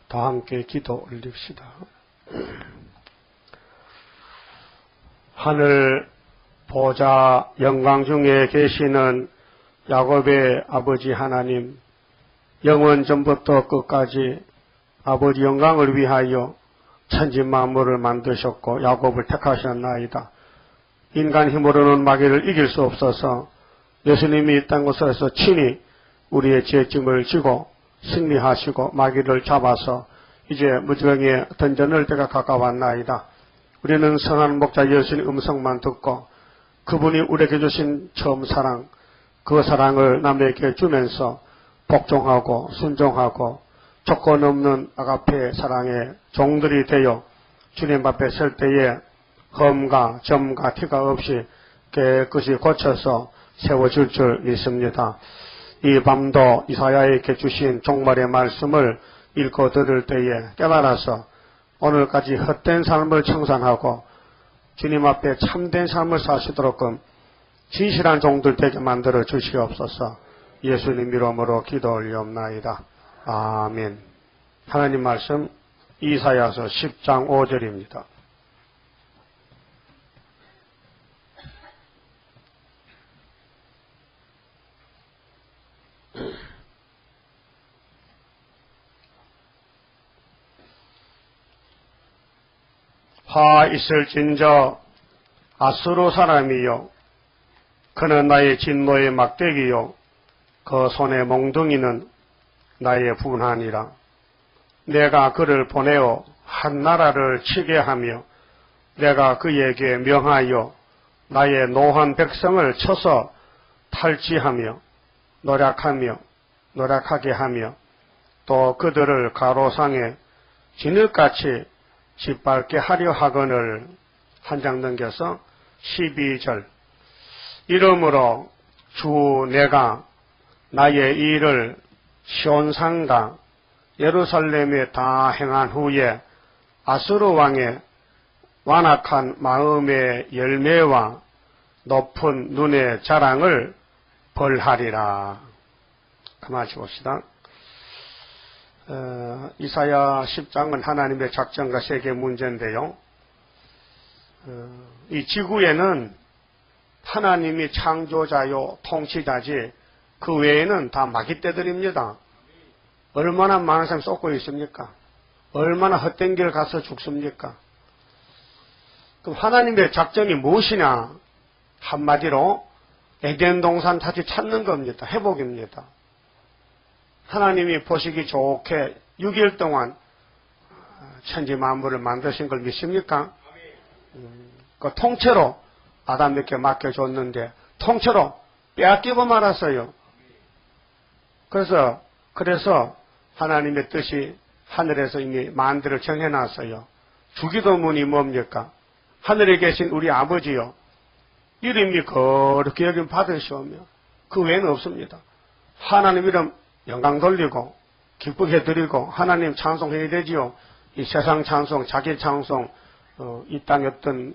다 함께 기도 올립시다. 하늘 보좌 영광 중에 계시는 야곱의 아버지 하나님, 영원 전부터 끝까지 아버지 영광을 위하여 천지 만물을 만드셨고 야곱을 택하셨나이다. 인간 힘으로는 마귀를 이길 수 없어서 예수님이 이 땅에서 친히 우리의 죄짐을 지고 승리하시고 마귀를 잡아서 이제 무지경에 던져낼 때가 가까웠나이다. 우리는 선한 목자 예수님 음성만 듣고 그분이 우리에게 주신 처음 사랑, 그 사랑을 남에게 주면서 복종하고 순종하고 조건 없는 아가페 사랑의 종들이 되어 주님 앞에 설 때에 험과 점과 티가 없이 깨끗이 고쳐서 세워줄 줄 믿습니다. 이 밤도 이사야에게 주신 종말의 말씀을 읽고 들을 때에 깨달아서 오늘까지 헛된 삶을 청산하고 주님 앞에 참된 삶을 사시도록끔 진실한 종들 되게 만들어 주시옵소서. 예수님 이름으로 기도 올리옵나이다. 아멘. 하나님 말씀 이사야서 10장 5절입니다. 화 있을진저 아수르 사람이요 그는 나의 진노의 막대기요 그 손의 몽둥이는 나의 분하니라. 내가 그를 보내어 한 나라를 치게 하며 내가 그에게 명하여 나의 노한 백성을 쳐서 탈취하며 노력하게 하며 또 그들을 가로상에 진흙같이 짓밟게 하려 하거늘. 한 장 넘겨서 12절. 이러므로 주 내가 나의 일을 시온산과 예루살렘에 다 행한 후에 아수르 왕의 완악한 마음의 열매와 높은 눈의 자랑을 벌하리라. 가만히 봅시다. 이사야 10장은 하나님의 작전과 세계 문제인데요. 이 지구에는 하나님이 창조자요 통치자지 그 외에는 다 마귀떼들입니다. 얼마나 많은 사람이 쏟고 있습니까? 얼마나 헛된 길을 가서 죽습니까? 그럼 하나님의 작전이 무엇이냐? 한마디로 에덴 동산 다시 찾는 겁니다. 회복입니다. 하나님이 보시기 좋게 6일 동안 천지 만물을 만드신 걸 믿습니까? 그 통째로 아담에게 맡겨줬는데 통째로 빼앗기고 말았어요. 그래서 하나님의 뜻이 하늘에서 이미 만대를 정해놨어요. 주기도문이 뭡니까? 하늘에 계신 우리 아버지요, 이름이 거룩히 여김 받으시오며 그 외에는 없습니다. 하나님 이름 영광 돌리고 기쁘게 드리고 하나님 찬송해야 되지요. 이 세상 찬송, 자기 찬송, 이 땅에 어떤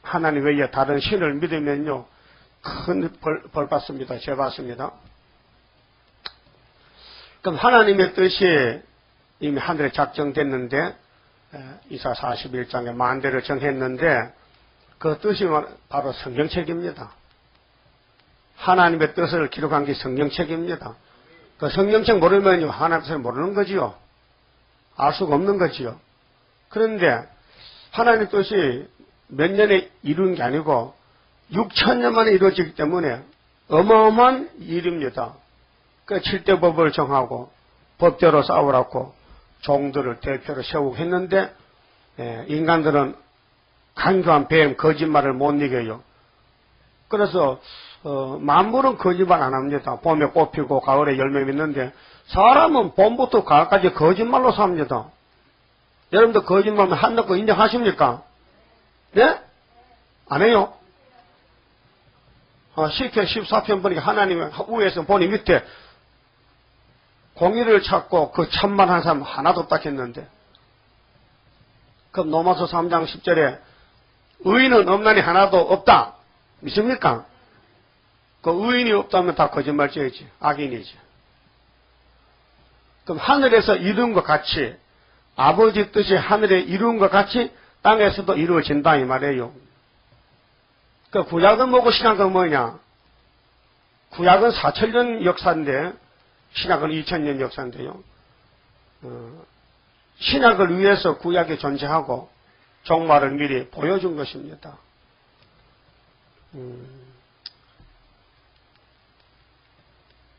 하나님 외에 다른 신을 믿으면요 큰 벌 받습니다. 죄 받습니다. 그럼 하나님의 뜻이 이미 하늘에 작정됐는데 이사 41장에 만대를 정했는데 그 뜻이 바로 성경책입니다. 하나님의 뜻을 기록한 게 성경책입니다. 그 성경책 모르면요 하나님의 뜻을 모르는 거지요. 알 수가 없는 거지요. 그런데 하나님의 뜻이 몇 년에 이룬 게 아니고 6,000년 만에 이루어지기 때문에 어마어마한 일입니다. 그 7대 법을 정하고 법대로 싸우라고 종들을 대표로 세우고 했는데 인간들은 간교한 뱀 거짓말을 못 이겨요. 그래서 만물은 거짓말 안 합니다. 봄에 꽃 피고 가을에 열매 맺는데 사람은 봄부터 가을까지 거짓말로 삽니다. 여러분들 거짓말만 한다는 거 인정하십니까? 네? 안 해요? 10편 14편 보니까 하나님의 위에서 보니 밑에 공의를 찾고 그 천만한 사람 하나도 없다 했는데 그럼 로마서 3장 10절에 의인은 없나니 하나도 없다 믿습니까? 그 의인이 없다면 다 거짓말쟁이지 악인이지. 그럼 하늘에서 이룬 것 같이 아버지 뜻이 하늘에 이루은 것 같이 땅에서도 이루어진다 이 말이에요. 그 구약은 뭐고 신약은 뭐냐? 구약은 4,000년 역사인데 신약은 2,000년 역사인데요. 신약을 위해서 구약이 존재하고 종말을 미리 보여준 것입니다.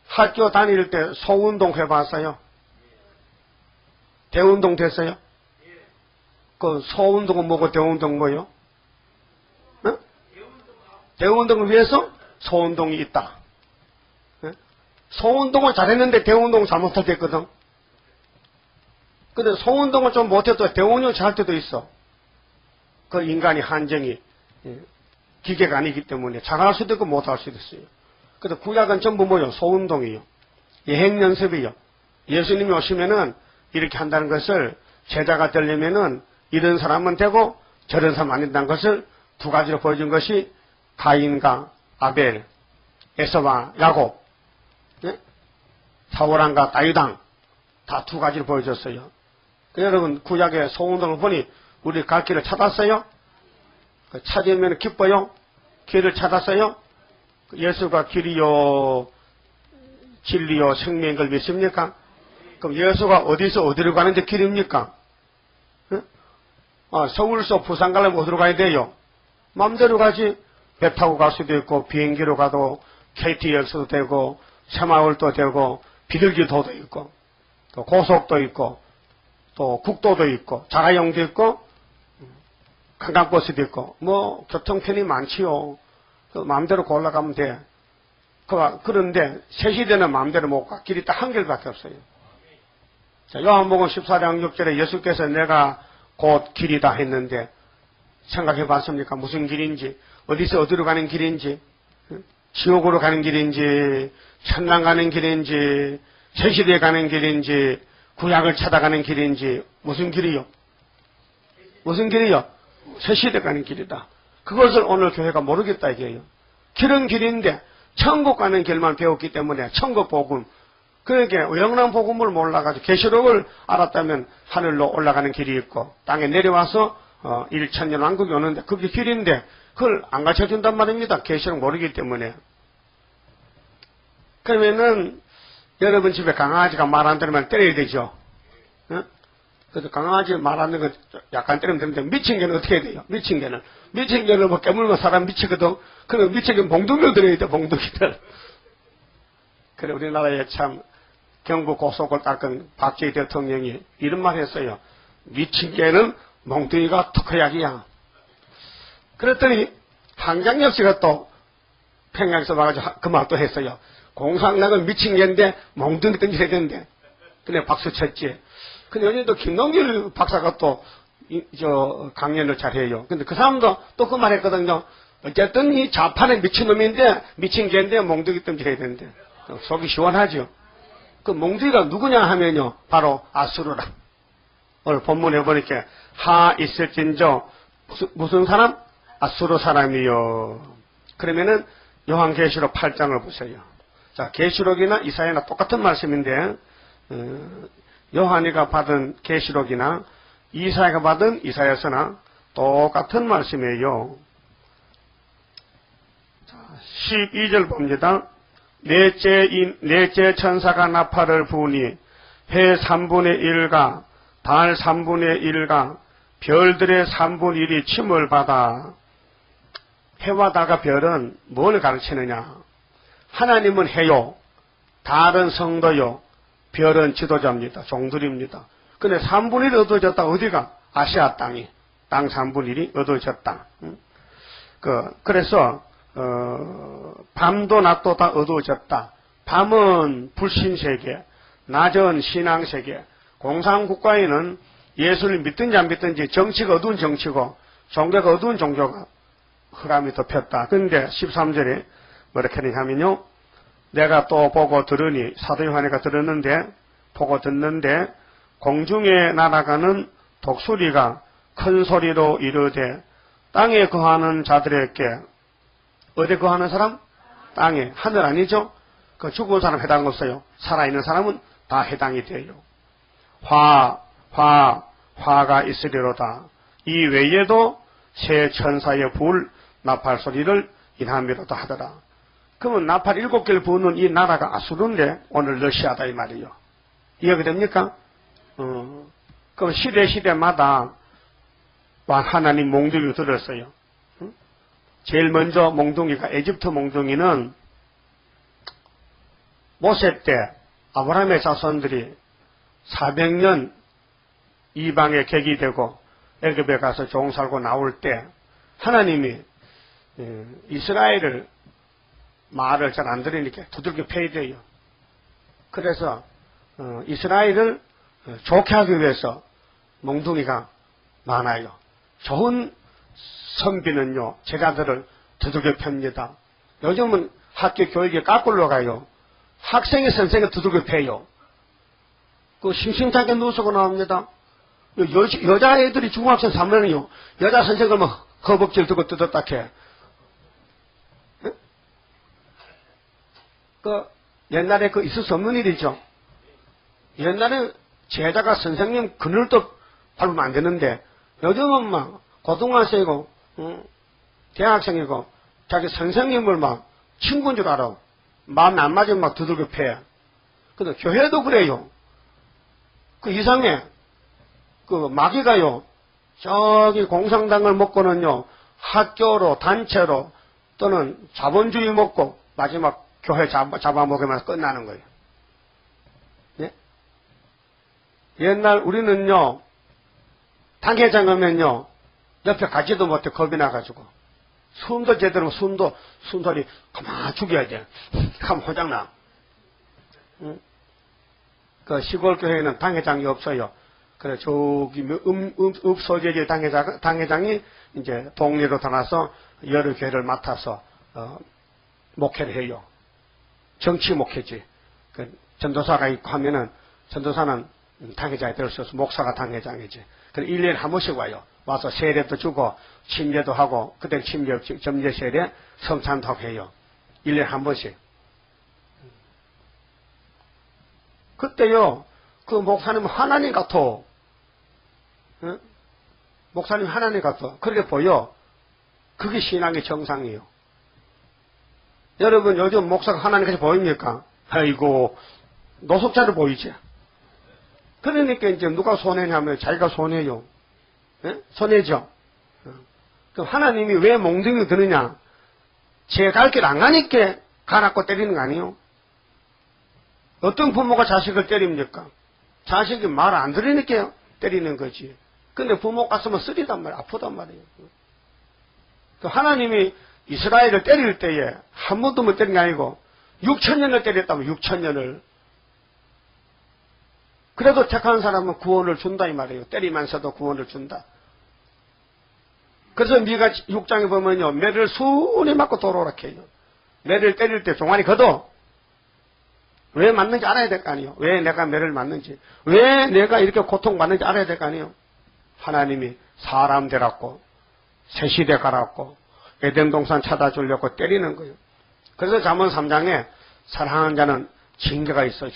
학교 다닐 때 소운동 해봤어요? 대운동 됐어요? 그 소운동은 뭐고 대운동은 뭐요? 어? 대운동을 위해서 소운동이 있다. 소운동을 잘했는데 대운동을 잘못할 때 있거든. 근데 소운동을 좀 못해도 대운동을 잘할 때도 있어. 그 인간이 한정이 기계가 아니기 때문에 잘할 수도 있고 못할 수도 있어요. 근데 구약은 전부 뭐요? 소운동이요. 예행연습이요. 예수님이 오시면은 이렇게 한다는 것을 제자가 되려면은 이런 사람은 되고 저런 사람 안 된다는 것을 두 가지로 보여준 것이 가인과 아벨, 에서와 야곱, 사울왕과 다윗왕 다 두 가지를 보여줬어요. 여러분 구약의 소운동을 보니 우리 갈 길을 찾았어요? 찾으면 기뻐요? 길을 찾았어요? 예수가 길이요 진리요 생명인 걸 믿습니까? 그럼 예수가 어디서 어디로 가는데 길입니까? 서울서 부산 가려면 어디로 가야 돼요? 마음대로 가지. 배 타고 갈 수도 있고 비행기로 가도 KTX도 되고 새마을도 되고 비둘기도도 있고 또 고속도 있고 또 국도도 있고 자가용도 있고 관광버스도 있고 뭐 교통편이 많지요. 그 마음대로 골라가면 돼. 그런데 새 시대는 마음대로 못 가. 길이 딱 한 길밖에 없어요. 자, 요한복음 14장 6절에 예수께서 내가 곧 길이다 했는데 생각해 봤습니까? 무슨 길인지, 어디서 어디로 가는 길인지, 지옥으로 가는 길인지, 천당 가는 길인지, 새 시대에 가는 길인지, 구약을 찾아가는 길인지, 무슨 길이요? 무슨 길이요? 새 시대 가는 길이다. 그것을 오늘 교회가 모르겠다 이게요. 길은 길인데 천국 가는 길만 배웠기 때문에 천국 복음, 그러니까 영원한 복음을 몰라가지고 계시록을 알았다면 하늘로 올라가는 길이 있고 땅에 내려와서 1,000년 왕국이 오는데 그게 길인데 그걸 안 가르쳐준단 말입니다. 계시록 모르기 때문에. 그러면은 여러분 집에 강아지가 말 안 들으면 때려야 되죠. 그래서 강아지 말 안 듣는 거 약간 때리면 되는데 미친 개는 어떻게 해야 돼요? 미친 개는 뭐 깨물면 사람 미치거든. 그럼 미친 개는 봉둥이를 들어야 돼. 봉둥이들. 그래 우리나라에 참 경부 고속을 닦은 박정희 대통령이 이런 말 했어요. 미친 개는 몽둥이가 특허약이야. 그랬더니 황장엽 씨가 또 평양에서 와가지고 그 말도 했어요. 공산당은 미친 개인데 몽둥이 던져야 되는데. 근데 박수 쳤지. 근데 요즘도 김동길 박사가 또 강연을 잘해요. 근데 그 사람도 또 그 말 했거든요. 어쨌든 이 좌판의 미친놈인데 미친 개인데 몽둥이 던져야 되는데. 속이 시원하죠. 그 몽둥이가 누구냐 하면요. 바로 아수르라. 오늘 본문에 보니까 하 있을진저 무슨 사람? 아수르 사람이요. 그러면은 요한계시록 8장을 보세요. 자, 계시록이나 이사야나 똑같은 말씀인데 요한이가 받은 계시록이나 이사야가 받은 이사야서나 똑같은 말씀이에요. 자, 12절 봅니다. 넷째 천사가 나팔을 부으니 해 3분의 1과 달 3분의 1과 별들의 3분의 1이 침을 받아. 해와 달과 별은 뭘 가르치느냐? 하나님은 해요. 달은 성도요. 별은 지도자입니다. 종들입니다. 근데 3분의 1이 얻어졌다. 어디가? 아시아 땅이. 땅 3분의 1이 얻어졌다. 그래서 밤도 낮도 다 어두워졌다. 밤은 불신세계, 낮은 신앙세계. 공산국가에는 예수를 믿든지 안 믿든지 정치가 어두운 정치고 종교가 어두운 종교가 흑암이 덮였다. 그런데 13절에 뭐렇게 하냐면요. 내가 또 보고 들으니 사도 요한이가 들었는데 보고 듣는데 공중에 날아가는 독수리가 큰 소리로 이르되 땅에 거하는 자들에게 어디 거하는 사람? 땅에. 하늘 아니죠? 그 죽은 사람 해당 없어요. 살아있는 사람은 다 해당이 돼요. 화가 있으리로다. 이 외에도 새 천사의 불 나팔 소리를 인함이로다 하더라. 그러면 나팔 7개를 부는 이 나라가 아수르인데 오늘 러시아다 이 말이요. 이해가 됩니까? 그럼 시대마다 하나님 몽둥이 들었어요. 제일 먼저 몽둥이가 에집트 몽둥이는 모세 때 아브라함의 자손들이 400년 이방에 객이 되고 애굽에 가서 종 살고 나올 때 하나님이 이스라엘을 말을 잘 안 들으니까 두들겨 패야 돼요. 그래서 이스라엘을 좋게 하기 위해서 몽둥이가 많아요. 좋은 선비는요 제자들을 두들겨 팹니다. 요즘은 학교 교육에 까꿀로 가요. 학생이 선생을 두들겨 패요. 그 심심찮게 누수고 나옵니다. 여자애들이 중학생 3년이요. 여자 선생을 막 허벅지를 두고 뜯었다 캐. 옛날에 있을 수 없는 일이죠. 옛날에 제자가 선생님 그늘도 밟으면 안 되는데 요즘은 막 고등학생이고 대학생이고 자기 선생님을 막 친구인 줄 알아. 마음에 안 맞으면 막 두들겨 패. 근데 교회도 그래요. 이상해. 마귀가요, 저기 공산당을 먹고는요, 학교로, 단체로, 또는 자본주의 먹고, 마지막 교회 잡아먹으면서 끝나는 거예요. 예? 옛날 우리는요, 당회장 가면요, 옆에 가지도 못해 겁이 나가지고, 숨도 제대로, 숨소리 가만 죽여야 돼. 하면 호장나. 응? 시골 교회에는 당회장이 없어요. 그래, 저기, 읍소재지 당회장이 이제 동리로 나가서 여러 교회를 맡아서, 목회를 해요. 정치 목회지. 전도사가 있고 하면은, 전도사는 당회장이 될 수 없어. 목사가 당회장이지. 그래, 1년에 한 번씩 와요. 와서 세례도 주고, 침례도 하고, 그때 침례, 점례 세례, 성찬도 하고 해요. 1년에 한 번씩. 그때요, 목사님은 하나님 같아. 응? 목사님 하나님 같아. 그렇게 보여. 그게 신앙의 정상이에요. 여러분, 요즘 목사가 하나님같이 보입니까? 아이고, 노숙자로 보이지. 그러니까 이제 누가 손해냐면 자기가 손해요. 응? 손해죠. 그럼 하나님이 왜 몽둥이 드느냐? 제 갈 길 안 가니까 가놨고 때리는 거 아니에요? 어떤 부모가 자식을 때립니까? 자식이 말 안 들으니까 때리는 거지. 근데 부모 갔으면 쓰리단 말이야. 아프단 말이에요. 하나님이 이스라엘을 때릴 때에 한 번도 못 때린 게 아니고 6,000년을 때렸다면 6,000년을. 그래도 택한 사람은 구원을 준다 이 말이에요. 때리면서도 구원을 준다. 그래서 미가 6장에 보면요. 매를 순히 맞고 돌아오라 해요. 매를 때릴 때 종아리 걷어. 왜 맞는지 알아야 될 거 아니에요. 왜 내가 매를 맞는지. 왜 내가 이렇게 고통받는지 알아야 될 거 아니에요. 하나님이 사람 되라고 새시대 가라고 에덴 동산 찾아주려고 때리는 거예요. 그래서 잠언 3장에 사랑하는 자는 징계가 있어요.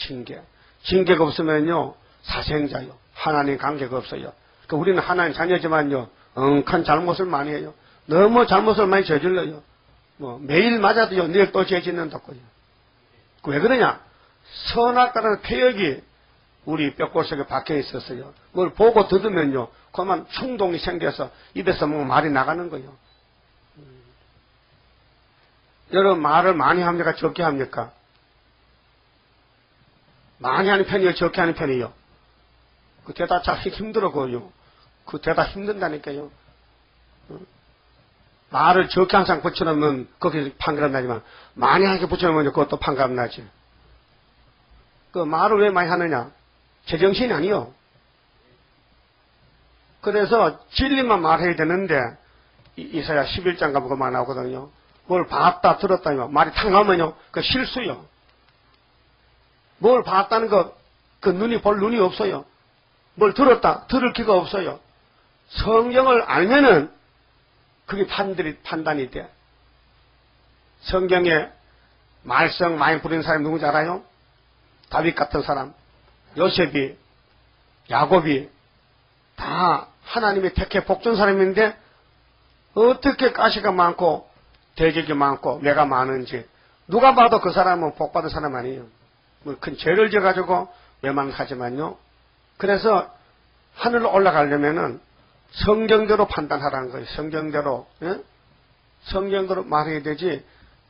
징계가 없으면요 사생자요. 하나님 관계가 없어요. 그러니까 우리는 하나님 자녀지만요 큰 잘못을 많이 해요. 너무 잘못을 많이 저질러요. 매일 맞아도요 내일 또 죄 짓는다고요. 왜 그러냐? 선악과라는 폐역이 우리 뼈골 속에 박혀 있었어요. 뭘 보고 들으면요 그만 충동이 생겨서 입에서 말이 나가는 거예요. 여러분 말을 많이 합니까? 적게 합니까? 많이 하는 편이에요? 적게 하는 편이에요? 그 대답 찾기 힘들어 보여요. 그 대답 힘든다니까요. 말을 적게 항상 붙여놓으면 거기서 판가름 나지만 많이 하게 붙여놓으면 그것도 판가름 나지. 그 말을 왜 많이 하느냐? 제정신이 아니요. 그래서 진리만 말해야 되는데 이사야 11장 가면 그만 나오거든요. 뭘 봤다 들었다 말이 탁 나오면요 그 실수요. 뭘 봤다는 거 그 눈이 볼 눈이 없어요. 뭘 들었다 들을 기가 없어요. 성경을 알면은 그게 판단이 돼. 성경에 말썽 많이 부리는 사람이 누군지 알아요? 다윗 같은 사람, 요셉이, 야곱이 다 하나님이 택해 복준 사람인데 어떻게 가시가 많고 대적이 많고 매가 많은지 누가 봐도 그 사람은 복받은 사람 아니에요. 뭐 큰 죄를 져가지고 외만하지만요. 그래서 하늘로 올라가려면은 성경대로 판단하라는 거예요. 성경대로, 예? 성경대로 말해야 되지.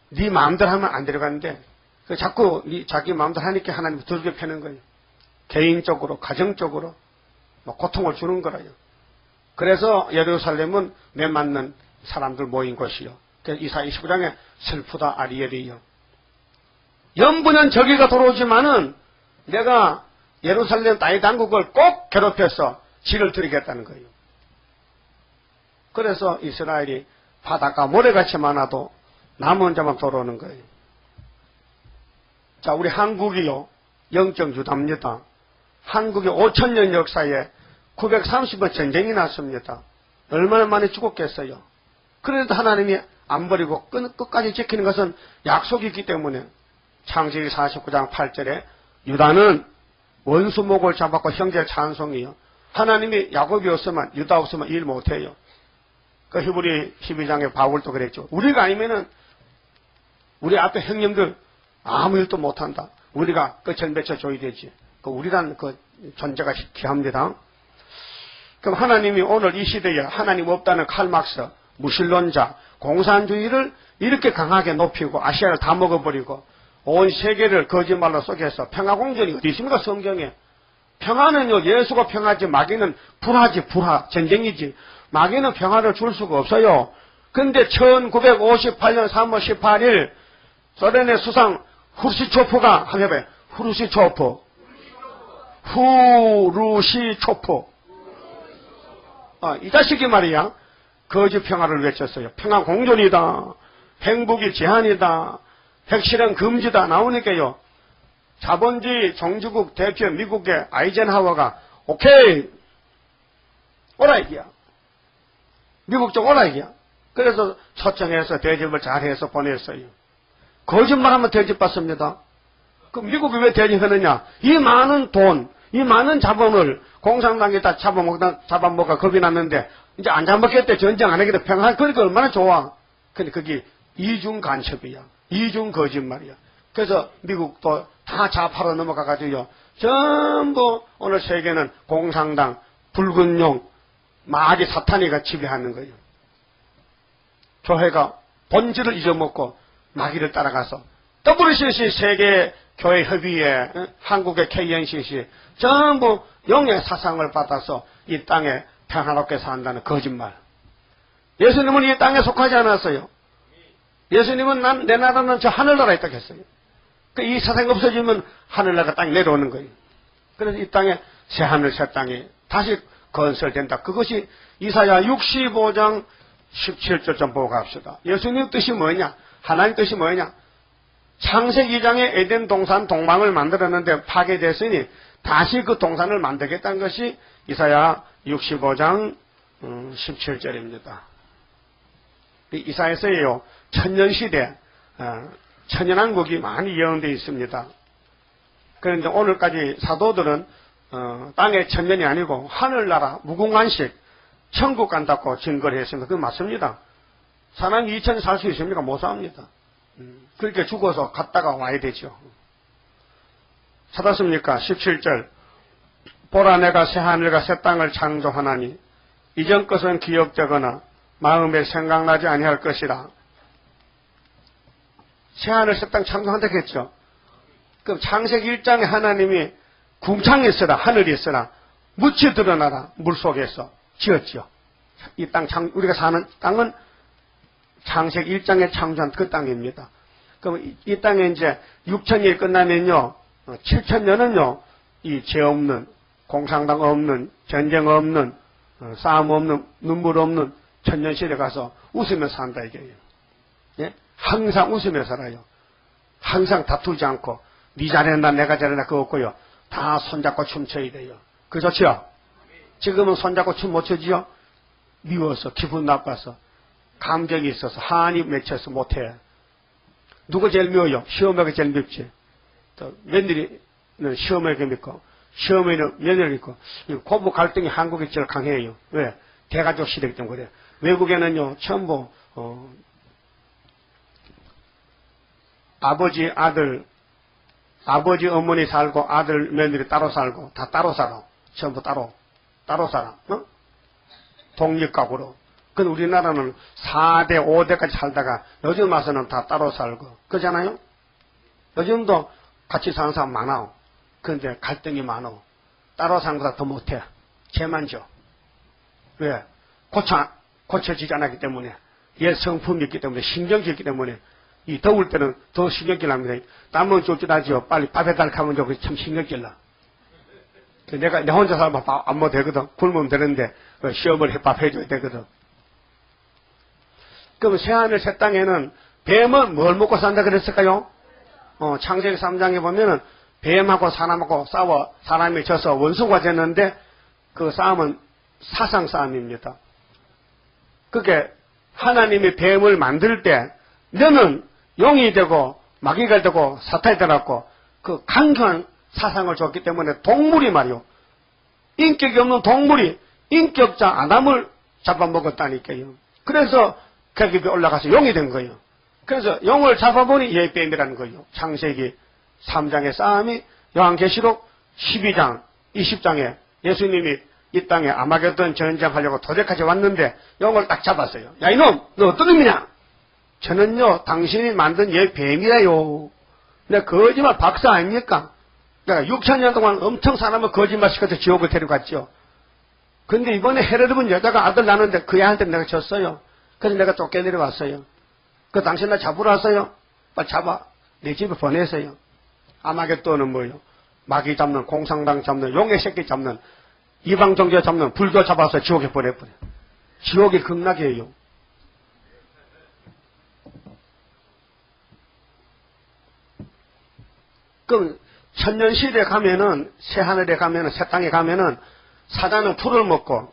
네 마음대로 하면 안 데려가는데 자꾸 자기 마음대로 하니까 하나님 두들겨 패는 거예요. 개인적으로, 가정적으로 고통을 주는 거라요. 그래서 예루살렘은 매맞는 사람들 모인 곳이요. 그래서 이사 29장에 슬프다 아리엘이요. 영부는 저기가 돌아오지만은 내가 예루살렘 다윗 왕국을 꼭 괴롭혀서 질을 드리겠다는 거예요. 그래서 이스라엘이 바다가 모래같이 많아도 남은 자만 돌아오는 거예요. 자, 우리 한국이요. 영적 유다입니다. 한국의 5,000년 역사에 930번 전쟁이 났습니다. 얼마나 많이 죽었겠어요. 그래도 하나님이 안 버리고 끝까지 지키는 것은 약속이 있기 때문에 창세기 49장 8절에 유다는 원수목을 잡았고 형제 찬송이요. 하나님이 야곱이 없으면 유다 없으면 일 못해요. 그 히브리 12장에 바울도 그랬죠. 우리가 아니면은 우리 앞에 형님들 아무 일도 못한다. 우리가 끝을 맺혀줘야 되지. 우리란 그 존재가 귀합니다. 그럼 하나님이 오늘 이 시대에 하나님 없다는 칼막스, 무신론자, 공산주의를 이렇게 강하게 높이고 아시아를 다 먹어버리고 온 세계를 거짓말로 속여서 평화공존이 어디 있습니까? 성경에. 평화는요, 예수가 평화지, 마귀는 불화지, 불화, 전쟁이지. 마귀는 평화를 줄 수가 없어요. 근데 1958년 3월 18일 소련의 수상 후르시초프가 한번 해봐요. 후르시초프. 이 자식이 말이야. 거짓 평화를 외쳤어요. 평화 공존이다. 행복이 제한이다. 핵실험 금지다. 나오니까요. 자본주의 종주국 대표 미국의 아이젠하워가 오케이. 오라 이기야. 미국 쪽 오라 이기야. 그래서 초청해서 대접을 잘해서 보냈어요. 거짓말하면 대접받습니다. 그럼 미국이 왜 대접하느냐? 이 많은 돈, 이 많은 자본을 공산당이 다 잡아먹어 겁이 났는데 이제 안 잡아먹겠대. 전쟁 안 하겠대. 평화. 그러니까 얼마나 좋아. 근데 그게 이중 간첩이야. 이중 거짓말이야. 그래서 미국도 다 좌파로 넘어가가지고요. 전부 오늘 세계는 공산당, 붉은 용, 마귀 사탄이가 지배하는 거예요. 교회가 본질을 잊어먹고 마귀를 따라가서 WCC 세계 교회 협의회, 한국의 KNCC 전부 영의 사상을 받아서 이 땅에 평화롭게 산다는 거짓말. 예수님은 이 땅에 속하지 않았어요. 예수님은 내 나라는 저 하늘나라에 있다고 했어요. 이 사상이 없어지면 하늘나라가 땅에 내려오는 거예요. 그래서 이 땅에 새하늘 새 땅이 다시 건설된다. 그것이 이사야 65장 17절 좀 보고 갑시다. 예수님 뜻이 뭐냐? 하나님 뜻이 뭐냐? 창세기 2장에 에덴 동산 동방을 만들었는데 파괴됐으니 다시 그 동산을 만들겠다는 것이 이사야 65장 17절입니다. 이사야서예요. 천년시대, 천연왕국이 많이 예언되어 있습니다. 그런데 오늘까지 사도들은 땅의 천년이 아니고 하늘나라 무궁한식 천국 간다고 증거를 했습니다. 그건 맞습니다. 사람이 2000년 살 수 있습니까? 못 삽니다. 그렇게 죽어서 갔다가 와야 되죠. 찾았습니까? 17절. 보라 내가 새하늘과 새 땅을 창조하나니 이전 것은 기억되거나 마음에 생각나지 아니할 것이라. 새하늘 새 땅 창조한다 했죠. 그럼 창세기 1장에 하나님이 궁창이 있으라 하늘이 있으라 묻히 드러나라 물속에서 지었죠. 이 땅 우리가 사는 땅은 창세기 1장에 창조한 그 땅입니다. 그럼 이 땅에 이제 6,000년이 끝나면요 7,000년은요 이 죄 없는 공산당 없는 전쟁 없는 싸움 없는 눈물 없는 천년시대 가서 웃으며 산다 이게요. 예? 항상 웃으며 살아요. 항상 다투지 않고 네 잘했나 내가 잘했나 그거 없고요. 다 손잡고 춤춰야 돼요. 그 좋지요? 지금은 손잡고 춤 못 춰지요? 미워서 기분 나빠서 감정이 있어서 한이 맺혀서 못해. 누가 제일 미워요? 시어머니가 제일 밉지. 또 며느리는 시어머니가 밉고 시어머니는 며느리 있고, 고부 갈등이 한국이 제일 강해요. 왜? 대가족 시대이기 때문에 그래요. 외국에는요, 전부, 아버지, 아들, 아버지, 어머니 살고, 아들, 며느리 따로 살고, 다 따로 살아. 전부 따로 살아. 독립가구로. 근데 우리나라는 4대, 5대까지 살다가 요즘 와서는 다 따로 살고. 그렇잖아요? 요즘도 같이 사는 사람 많아. 그런데 갈등이 많아. 따로 사는 것보다 더 못해. 죄만 져. 왜? 고쳐지지 않았기 때문에. 옛 성품이 있기 때문에, 신경이 있기 때문에. 이 더울 때는 더 신경질 납니다. 땀은 쫄줄 하지요. 빨리 밥에 달가면 참 신경질 나. 내 혼자 살면 밥 안 먹어도 되거든. 굶으면 되는데, 시어머니 밥 해줘야 되거든. 그럼 새하늘 새 땅에는 뱀은 뭘 먹고 산다 그랬을까요? 창세기 3장에 보면은 뱀하고 사람하고 싸워 사람이 져서 원수가 됐는데 그 싸움은 사상 싸움입니다. 그게 하나님이 뱀을 만들 때 너는 용이 되고 마귀가 되고 사탄이 되고 그 강경한 사상을 줬기 때문에 동물이 말이요. 인격이 없는 동물이 인격자 아담을 잡아먹었다니까요. 그래서 계급이 올라가서 용이 된 거예요. 그래서 용을 잡아보니 얘 뱀이라는 거예요. 창세기 3장의 싸움이 요한계시록 12장, 20장에 예수님이 이 땅에 아마겟돈 전쟁하려고 도대까지 왔는데 용을 딱 잡았어요. 야 이놈 너 어떤 놈이냐? 저는요 당신이 만든 얘 뱀이에요. 내가 거짓말 박사 아닙니까? 내가 6,000년 동안 엄청 사람을 거짓말 시켜서 지옥을 데려갔죠. 근데 이번에 헤로드분 여자가 아들 낳는데 그 애한테 내가 졌어요. 그래서 내가 쫓겨내려왔어요. 그 당신 나 잡으러 왔어요? 빨리 잡아. 내 집에 보내세요. 아마겟돈은 뭐예요? 마귀 잡는, 공산당 잡는, 용의 새끼 잡는, 이방 종교 잡는, 불교 잡아서 지옥에 보내버려. 지옥이 극락이에요. 그럼 천년시대에 가면은, 새하늘에 가면은, 새 땅에 가면은 사자는 풀을 먹고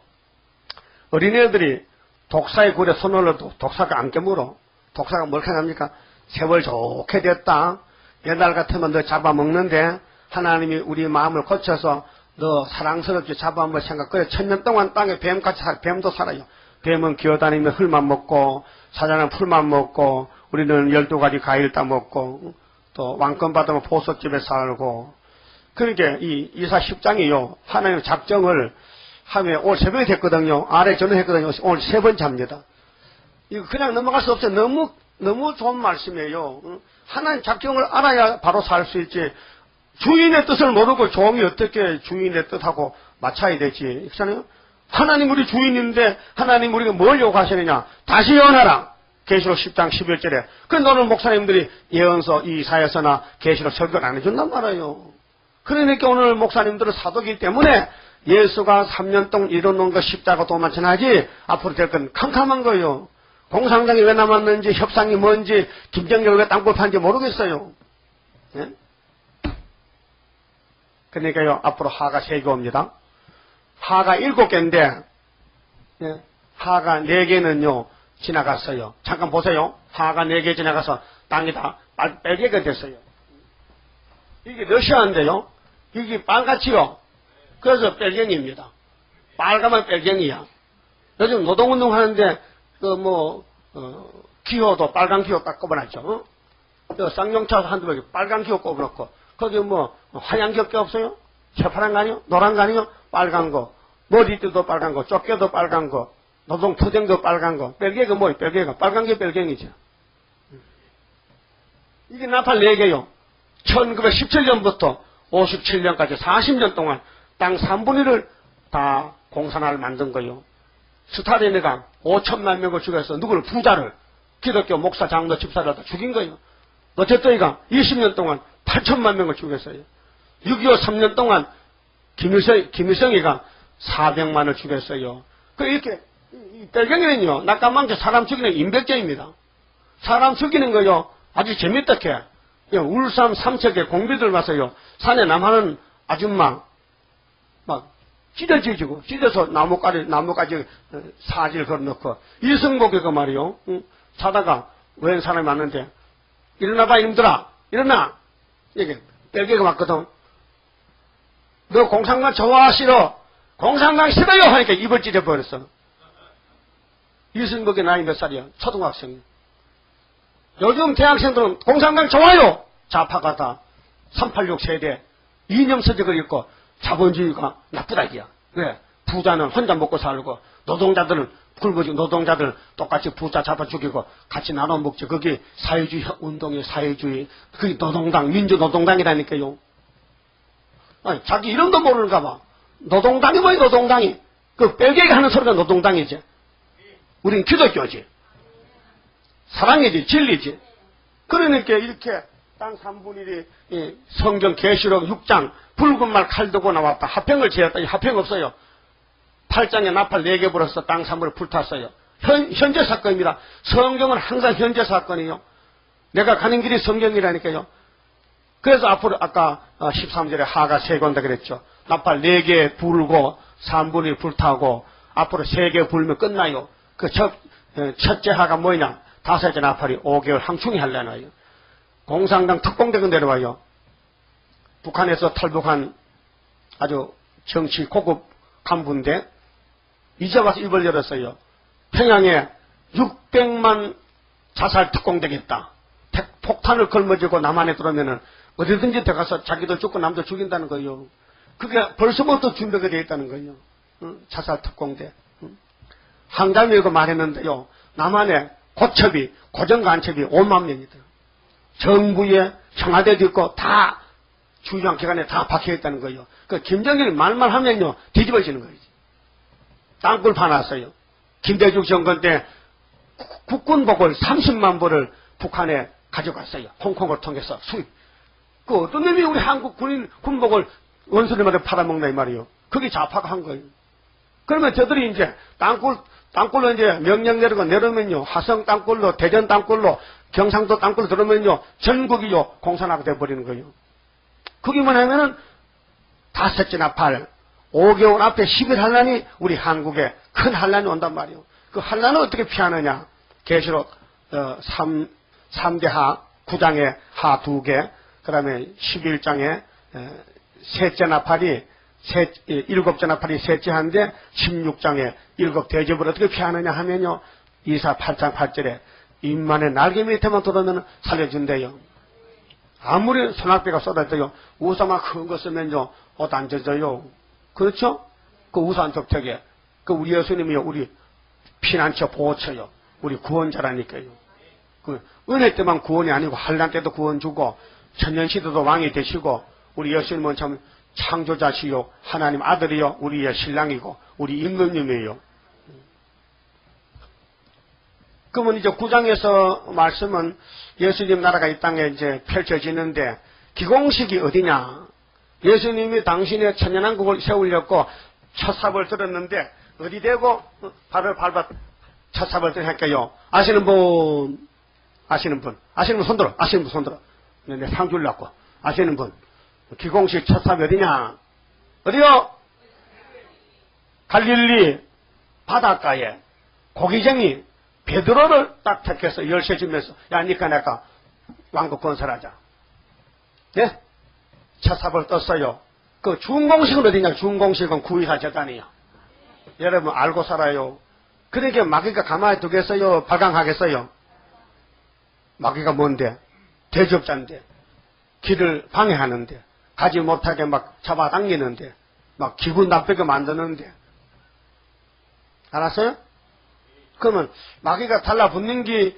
어린애들이 독사의 굴에 손을 넣어도 독사가 안 깨물어. 독사가 뭘 해납니까? 세월 좋게 됐다. 옛날 같으면 너 잡아먹는데 하나님이 우리 마음을 고쳐서 너 사랑스럽게 잡아먹을 생각. 그래 1000년 동안 땅에 뱀같이 뱀도 살아요. 뱀은 기어다니며 흙만 먹고 사자는 풀만 먹고 우리는 12가지 과일 따먹고 또 왕권 받으면 보석집에 살고. 그러니까 이 이사 10장이요. 하나님의 작정을 하면 오늘 새벽에 됐거든요. 아래 전화했거든요. 오늘 3번 잡니다. 이거 그냥 넘어갈 수 없어요. 너무 좋은 말씀이에요. 하나님 작정을 알아야 바로 살 수 있지. 주인의 뜻을 모르고 종이 어떻게 주인의 뜻하고 맞춰야 되지. 그렇잖아요? 하나님 우리 주인인데 하나님 우리가 뭘 요구하시느냐. 다시 예언하라. 계시록 10장 11절에. 그런데 오늘 목사님들이 예언서 이사야서나 계시록 설교를 안 해준단 말이에요. 그러니까 오늘 목사님들은 사도기 때문에 예수가 3년 동안 이뤄놓은 거 십자가 도만 전하지 앞으로 될 건 캄캄한 거예요. 공산당이 왜 남았는지 협상이 뭔지 김정일이 왜 땅굴 파는지 모르겠어요. 예? 그러니까요 앞으로 하가 3개 옵니다. 하가 7개인데 예? 하가 4개는요 지나갔어요. 잠깐 보세요. 하가 4개 지나가서 땅이 다 빨개가 됐어요. 이게 러시아인데요. 이게 빨갛지요. 그래서 빨갱이입니다. 빨가면 빨갱이야. 요즘 노동운동 하는데, 기호도 빨간 기호 딱 꼽아놨죠. 쌍용차 한두 개 빨간 기호 꼽아놓고, 거기 하얀 기호 게 없어요? 새파란 거 아니요? 노란 거 아니요? 빨간 거. 머리띠도 빨간 거, 쫓겨도 빨간 거, 노동투쟁도 빨간 거. 빨개가 뭐예요? 빨개가. 빨간 게 빨갱이죠. 이게 나팔 4개요. 1917년부터 57년까지 40년 동안 땅 3분의 1을 다 공산화를 만든 거예요. 스타린이가 5천만 명을 죽여서 누구를 부자를 기독교 목사 장로 집사를 다 죽인 거예요. 어쨌든이가 20년 동안 8천만 명을 죽였어요. 6.25 3년 동안 김일성이가 400만을 죽였어요. 이렇게 빨갱이는요 낙감망치 사람 죽이는 인백죄입니다. 사람 죽이는 거요 아주 재밌다게 울산 삼척에 공비들 와서요 산에 남하는 아줌마 막 찢어지고 찢어서 나무까지 사지를 걸어놓고 이승복이가 말이요 자다가 웬 사람이 왔는데 일어나봐 이놈들아 일어나 이게 뺄개가 맞거든. 너 공산당 좋아 싫어? 공산당 싫어요 하니까 입을 찢어버렸어. 이승복의 나이 몇 살이야? 초등학생. 요즘 대학생들은 공산당 좋아요. 좌파가 다 386 세대 이념 서적을 읽고 자본주의가 나쁘다 이야. 왜? 부자는 혼자 먹고 살고 노동자들은 굶어지고 노동자들 똑같이 부자 잡아 죽이고 같이 나눠 먹지. 그게 사회주의 운동이 사회주의. 그게 노동당 민주노동당이라니까요. 아니, 자기 이름도 모르는가 봐. 노동당이 뭐야 노동당이. 그 뺄개기 하는 소리가 노동당이지. 우린 기독교지. 사랑이지 진리지. 그러니까 이렇게 땅 3분의 1이 성경 계시록 6장 붉은 말 칼 들고 나왔다. 화평을 지었다. 이 화평 없어요. 8장에 나팔 4개 불어서 땅 3분을 불탔어요. 현재 사건입니다. 성경은 항상 현재 사건이에요. 내가 가는 길이 성경이라니까요. 그래서 앞으로 아까 13절에 하가 세고 온다 그랬죠. 나팔 4개 불고 3분의 1 불타고 앞으로 3개 불면 끝나요. 그 첫째 하가 뭐냐? 다섯째 나팔이 5개월 항충이 하려나요. 공산당 특공대가 내려와요. 북한에서 탈북한 아주 정치 고급 간부인데 이제 와서 입을 열었어요. 평양에 600만 자살 특공대가 있다. 폭탄을 걸머쥐고 남한에 들어오면은 어디든지 들어가서 자기도 죽고 남도 죽인다는 거예요. 그게 벌써부터 준비가 되어 있다는 거예요. 자살 특공대. 한가위가 말했는데요. 남한에 고첩이 고정간첩이 5만 명이다. 정부에 청와대도 있고 다 주요한 기관에 다 박혀있다는 거예요. 그 김정일이 말만 하면요 뒤집어지는 거예요. 땅굴 파놨어요. 김대중 정권 때 국군복을 30만 벌을 북한에 가져갔어요. 홍콩을 통해서 수입. 그 어떤 놈이 우리 한국 군복을 원수님한테 팔아먹나 이 말이에요. 그게 좌파가 한 거예요. 그러면 저들이 이제 땅굴로 이제 명령 내려오면요. 화성 땅굴로, 대전 땅굴로, 경상도 땅굴로 들어오면요. 전국이요. 공산화가 돼버리는 거예요. 그게 뭐냐면은 다섯째 나팔, 5개월 앞에 10일 한란이 우리 한국에 큰 한란이 온단 말이에요. 그 한란을 어떻게 피하느냐. 계시록 3대 하, 9장에 하 2개, 그 다음에 11장에 셋째 나팔이 7째 나팔이 셋째 한데 16장에 7 대접을 어떻게 피하느냐 하면요. 이사 8장 8절에 인만의 날개 밑에만 들어오면 살려준대요. 아무리 소낙비가 쏟아져요. 우산만 큰 거 쓰면요. 옷 안 젖어요. 그렇죠? 그 우산 덕택에 그 우리 예수님이요. 우리 피난처 보호처요. 우리 구원자라니까요. 그 은혜 때만 구원이 아니고 환난 때도 구원 주고 천년시대도 왕이 되시고 우리 예수님은 참 창조자시요 하나님 아들이요 우리의 신랑이고 우리 임금님이에요. 그러면 이제 9장에서 말씀은 예수님 나라가 이 땅에 이제 펼쳐지는데 기공식이 어디냐? 예수님이 당신의 천년왕국을 세우려고 첫 삽을 들었는데 어디 대고 발을 밟아 첫 삽을 들을까요? 아시는 분? 아시는 분 손들어. 아시는 분 손들어. 내 상 주려고. 아시는 분? 기공식 첫 삽이 어디냐? 어디요? 갈릴리 바닷가에 고기쟁이 베드로를 딱 택해서 열쇠 주면서 야 니까 내가 왕국 건설하자. 예? 첫 삽을 떴어요. 그 준공식은 어디냐? 준공식은 구의사 재단이야. 여러분 알고 살아요. 그러니까 마귀가 가만히 두겠어요? 발광하겠어요? 마귀가 뭔데? 대적자인데 길을 방해하는데 가지 못하게 막 잡아당기는데 막 기분 나쁘게 만드는데 알았어요? 그러면 마귀가 달라붙는 게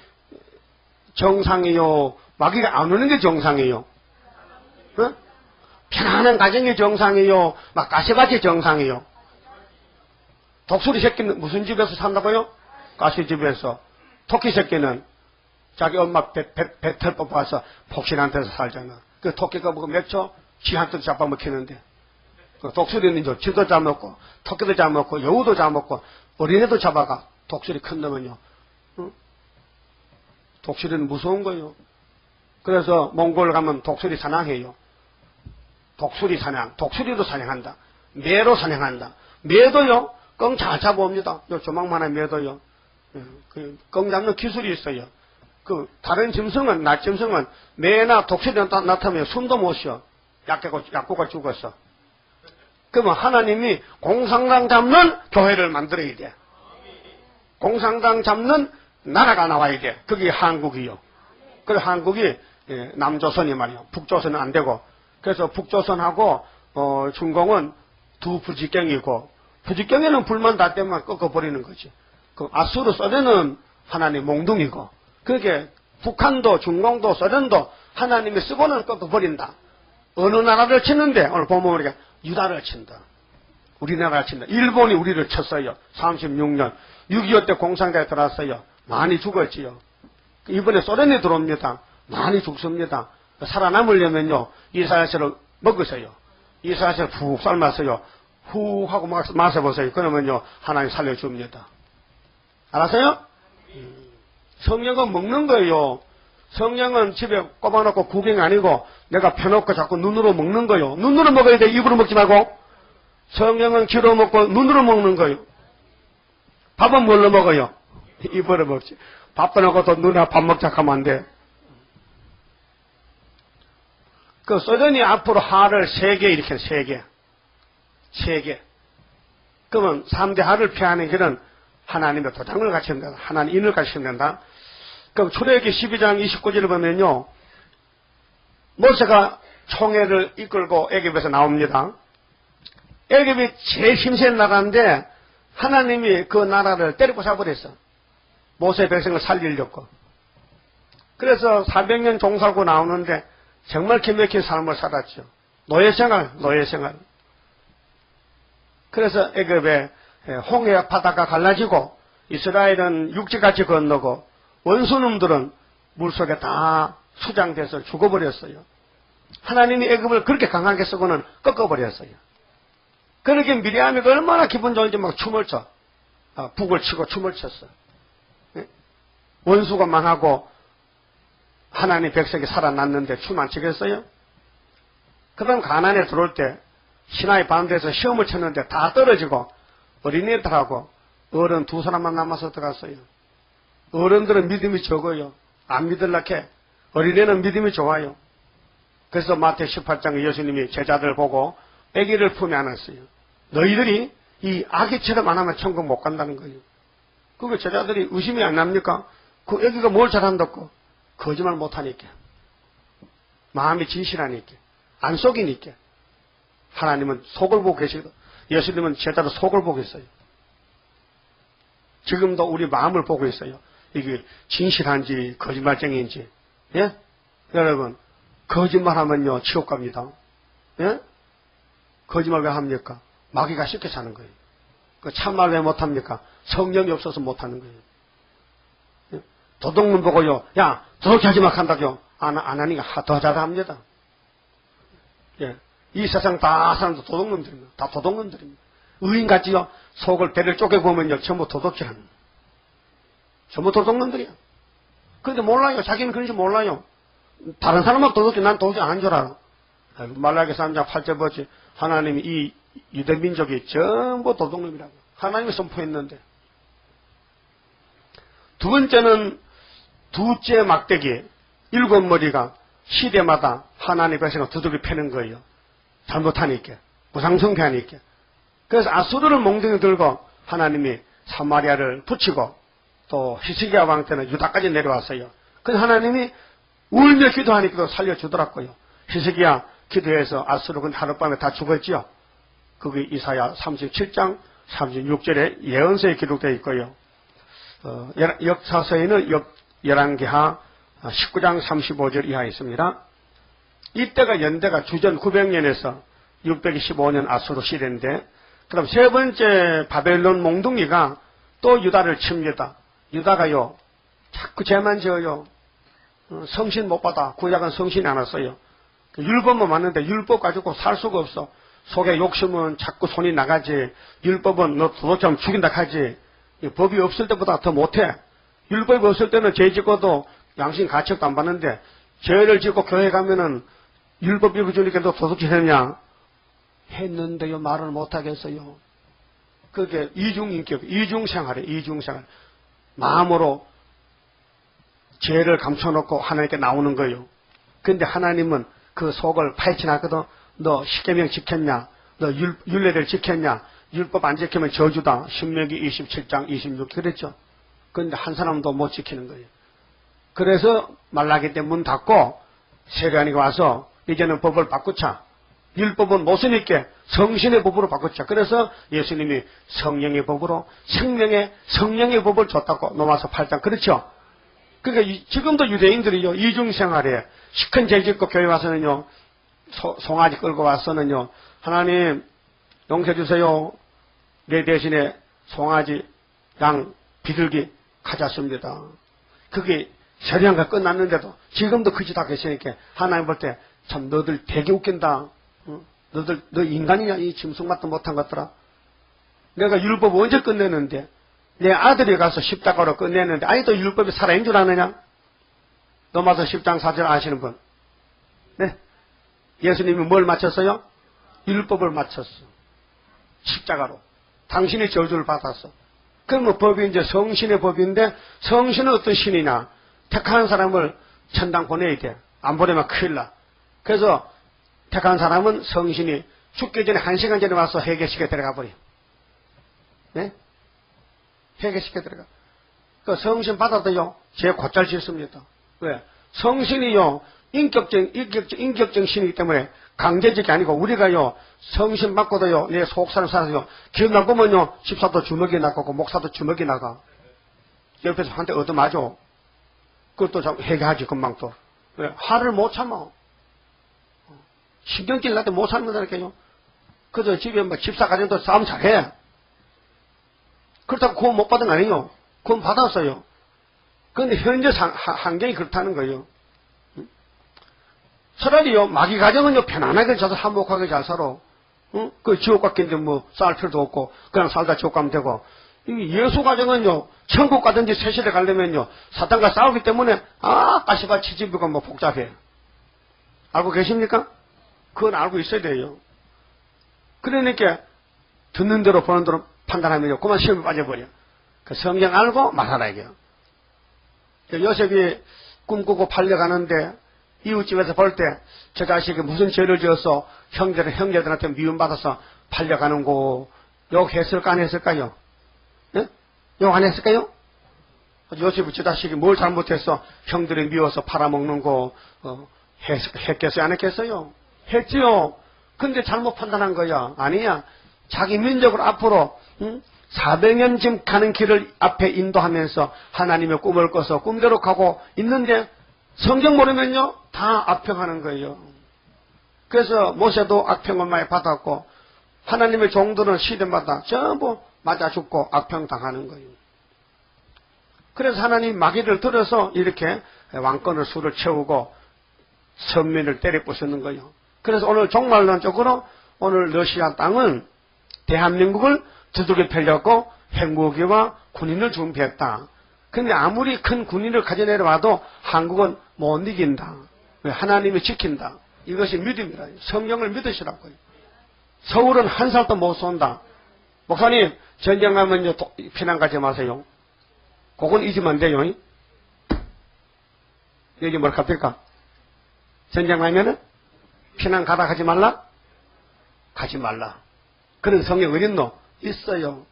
정상이요? 마귀가 안 오는 게 정상이요? 어? 편안한 가정이 정상이요? 막 가시밭이 정상이요? 독수리 새끼는 무슨 집에서 산다고요? 가시집에서. 토끼 새끼는 자기 엄마 배탈 뽑아서 폭신한 데서 살잖아. 그 토끼가 뭐 몇 초? 지한테 잡아먹히는데. 그 독수리는 이제 쥐도 잡아먹고, 토끼도 잡아먹고, 여우도 잡아먹고, 어린애도 잡아가. 독수리 큰 놈은요. 응? 독수리는 무서운 거예요. 그래서 몽골 가면 독수리 사냥해요. 독수리 사냥. 독수리도 사냥한다. 매로 사냥한다. 매도요. 껑 잘 잡아옵니다. 요 조망만한 매도요. 그 껑 잡는 기술이 있어요. 그 다른 짐승은 낮짐승은 매나 독수리 나타나면 숨도 못 쉬어. 약고가 죽었어. 그러면 하나님이 공산당 잡는 교회를 만들어야 돼. 공산당 잡는 나라가 나와야 돼. 그게 한국이요. 그래서 한국이 남조선이 말이요. 북조선은 안 되고. 그래서 북조선하고 중공은 두 부직경이고, 부직경에는 불만 다 때문에 꺾어버리는 거지. 그 아수르 소련은 하나님 몽둥이고, 그게 북한도 중공도 소련도 하나님이 쓰고는 꺾어버린다. 어느 나라를 치는데 오늘 보면 우리가 유다를 친다. 우리나라를 친다. 일본이 우리를 쳤어요. 36년. 6.25 때 공산당에 들어왔어요. 많이 죽었지요. 이번에 소련이 들어옵니다. 많이 죽습니다. 살아남으려면요, 이사야서를 먹으세요. 이사야서를 푹 삶았어요. 후 하고 마셔보세요. 그러면요, 하나님 살려줍니다. 알았어요? 성령은 먹는 거예요. 성령은 집에 꼽아놓고 구경 아니고 내가 펴놓고 자꾸 눈으로 먹는 거예요. 눈으로 먹어야 돼. 입으로 먹지 말고. 성령은 귀로 먹고 눈으로 먹는 거예요. 밥은 뭘로 먹어요? 입으로 먹지. 밥도 넣고 또 눈에 밥 먹자 하면 안 돼. 그 소련이 앞으로 하를 3개 이렇게 3개. 3개. 그러면 3대 하를 피하는 길은 하나님의 도장을 갖춰야 된다. 하나님 인을 갖춰야 된다. 그럼 출애굽기 12장 29절을 보면요, 모세가 총회를 이끌고 애굽에서 나옵니다. 애굽이 제일 힘센 나라인데 하나님이 그 나라를 때리고 잡아버렸어. 모세 백성을 살리려고. 그래서 400년 종살고 나오는데 정말 기맥힌 삶을 살았죠. 노예생활. 그래서 애굽에 홍해 바다가 갈라지고 이스라엘은 육지같이 건너고 원수놈들은 물속에 다 수장돼서 죽어버렸어요. 하나님이 애굽을 그렇게 강하게 쓰고는 꺾어버렸어요. 그렇게 미리암이 얼마나 기분 좋은지 막 춤을 춰. 북을 치고 춤을 췄어. 원수가 망하고 하나님 백성이 살아났는데 춤 안 추겠어요? 그 다음 가나안에 들어올 때 시나이 반도에서 시험을 쳤는데 다 떨어지고 어린이들하고 어른 2사람만 남아서 들어갔어요. 어른들은 믿음이 적어요. 안 믿으려고 해. 어린애는 믿음이 좋아요. 그래서 마태 18장에 예수님이 제자들 보고 아기를 품에 안았어요. 너희들이 이 아기처럼 안 하면 천국 못 간다는 거예요. 그게 제자들이 의심이 안 납니까? 그 아기가 뭘 잘한다고? 거짓말 못하니까. 마음이 진실하니까. 안 속이니까. 하나님은 속을 보고 계시고 예수님은 제자로 속을 보고 있어요. 지금도 우리 마음을 보고 있어요. 이게 진실한지 거짓말쟁이인지. 예? 여러분, 거짓말하면요 지옥 갑니다. 예? 거짓말 왜 합니까? 마귀가 쉽게 사는 거예요. 그 참말 왜 못합니까? 성령이 없어서 못하는 거예요. 예? 도둑놈 보고요, 야 도둑하지 마 한다고요. 안 하니까 더 잘합니다. 예. 이 세상 다 사람도 도둑놈들입니다. 다 도둑놈들입니다. 의인같이요 속을 배를 쪼개보면요 전부 도둑질합니다. 전부 도둑놈들이야. 그런데 몰라요. 자기는 그런지 몰라요. 다른 사람하고 도둑질, 난 도둑질 안 한 줄 알아. 말라기 3장 8절 보지. 하나님이 이 유대민족이 전부 도둑놈이라고 하나님이 선포했는데. 두 번째는 두째 막대기 7머리가 시대마다 하나님의 백성을 두들겨 패는 거예요. 잘못하니까. 무상성패하니까. 그래서 아수르를 몽둥이 들고 하나님이 사마리아를 붙이고 또 히스기야 왕 때는 유다까지 내려왔어요. 그래서 하나님이 울며 기도하니까 살려주더라고요. 히스기야 기도해서 아수르는 하룻밤에 다 죽었지요. 그게 이사야 37장 36절에 예언서에 기록되어 있고요. 역사서에는 열왕기하 19장 35절 이하에 있습니다. 이때가 연대가 주전 900년에서 625년 아수르 시대인데, 그럼 세 번째 바벨론 몽둥이가 또 유다를 칩니다. 유다가요 자꾸 죄만 지어요. 성신 못 받아. 구약은 성신이 안 왔어요. 율법만 맞는데 율법 가지고 살 수가 없어. 속에 욕심은 자꾸 손이 나가지. 율법은 너 도둑하면 죽인다 하지. 법이 없을 때보다 더 못해. 율법이 없을 때는 죄 짓고도 양심 가책도 안 받는데 죄를 짓고 교회 가면은 율법 읽어주니까 너 도둑질 했냐? 했는데요 말을 못하겠어요. 그게 이중인격, 이중생활이에요. 이중생활. 마음으로 죄를 감춰놓고 하나님께 나오는 거예요. 근데 하나님은 그 속을 파헤쳐놨거든. 너 십계명 지켰냐? 너 율례를 지켰냐? 율법 안 지키면 저주다. 신명기 27장 26 그랬죠. 그런데 한 사람도 못 지키는 거예요. 그래서 말라기 때 문 닫고 세간이가 와서 이제는 법을 바꾸자. 율법은 못 쓰니까 성신의 법으로 바꾸자. 그래서 예수님이 성령의 법으로 성령의 법을 줬다고 로마서 8장 그렇죠. 그러니까 지금도 유대인들이요 이중생활에 시큰 죄 짓고 교회 와서는요 송아지 끌고 와서는요 하나님 용서해 주세요. 내 대신에 송아지 양 비둘기 가졌습니다. 그게 세례가 끝났는데도 지금도 그 짓 하고 있으니까 하나님 볼 때 참 너들 되게 웃긴다. 너 인간이냐 이 짐승맛도 못한 것들아. 내가 율법 언제 끝내는데 내 아들이 가서 십자가로 끝내는데 아직도 율법이 살아있는 줄 아느냐? 로마서 10장 4절 아시는 분? 네. 예수님이 뭘 맞췄어요? 율법을 맞췄어. 십자가로. 당신이 저주를 받았어. 그러면 법이 이제 성신의 법인데 성신은 어떤 신이냐? 택한 사람을 천당 보내야 돼. 안 보내면 큰일 나. 그래서 택한 사람은 성신이 죽기 전에 1시간 전에 와서 회개시켜 들어가 버려. 네? 회개시켜 들어가. 그 성신 받아도요, 죄 곧잘 짓습니다. 왜? 성신이요, 인격적 신이기 때문에 강제적이 아니고, 우리가요, 성신 받고도요, 내 속사람 살아서요, 기억 나보면요, 집사도 주먹이 나가고, 목사도 주먹이 나가. 옆에서 한 대 얻어맞아. 그것도 좀 회개하지, 금방 또. 왜? 화를 못 참아. 신경질 나도 못 참는다니까요. 그저 집에 뭐 집사 가정도 싸움 잘해. 그렇다고 구원 못 받은 거 아니에요. 구원 받았어요. 그런데 현재 환경이 그렇다는 거예요. 차라리요, 마귀 가정은요, 편안하게 잘 화목하게 잘 살아. 응? 그 지옥 같긴데 뭐, 쌀 필요도 없고, 그냥 살다 지옥 가면 되고. 이 예수 가정은요, 천국 가든지 세실에 가려면요, 사탄과 싸우기 때문에, 가시바 치집이가 뭐 복잡해. 알고 계십니까? 그건 알고 있어야 돼요. 그러니까, 듣는 대로 보는 대로 판단하면요, 그만 시험에 빠져버려. 그 성경 알고 말하라, 이게요. 요셉이 꿈꾸고 팔려가는데, 이웃집에서 볼 때, 저 자식이 무슨 죄를 지어서 형제들한테 미움받아서 팔려가는 거, 욕했을까, 안 했을까요? 예? 욕 안 했을까요? 요셉이 저 자식이 뭘 잘못해서 형들이 미워서 팔아먹는 거, 했겠어요, 안 했겠어요? 했지요. 근데 잘못 판단한 거야. 아니야. 자기 민족을 앞으로, 400년 지금 가는 길을 앞에 인도하면서 하나님의 꿈을 꿔서 꿈대로 가고 있는데, 성경 모르면요, 다 악평하는 거예요. 그래서 모세도 악평을 많이 받았고, 하나님의 종들은 시대마다 전부 맞아 죽고 악평당하는 거예요. 그래서 하나님 마귀를 들어서 이렇게 왕권을 수를 채우고 선민을 때려 부수는 거예요. 그래서 오늘 종말론적으로 오늘 러시아 땅은 대한민국을 두들겨 펴려고 핵무기와 군인을 준비했다. 근데 아무리 큰 군인을 가져내려와도 한국은 못 이긴다. 왜? 하나님이 지킨다. 이것이 믿음이라. 성경을 믿으시라고요. 서울은 한 살도 못 쏜다. 목사님, 전쟁 가면 피난 가지 마세요. 그건 잊으면 안 돼요. 여기 뭘 갑니까? 전쟁 가면은 피난 가다 가지 말라? 가지 말라. 그런 성경 어딨노? 있어요.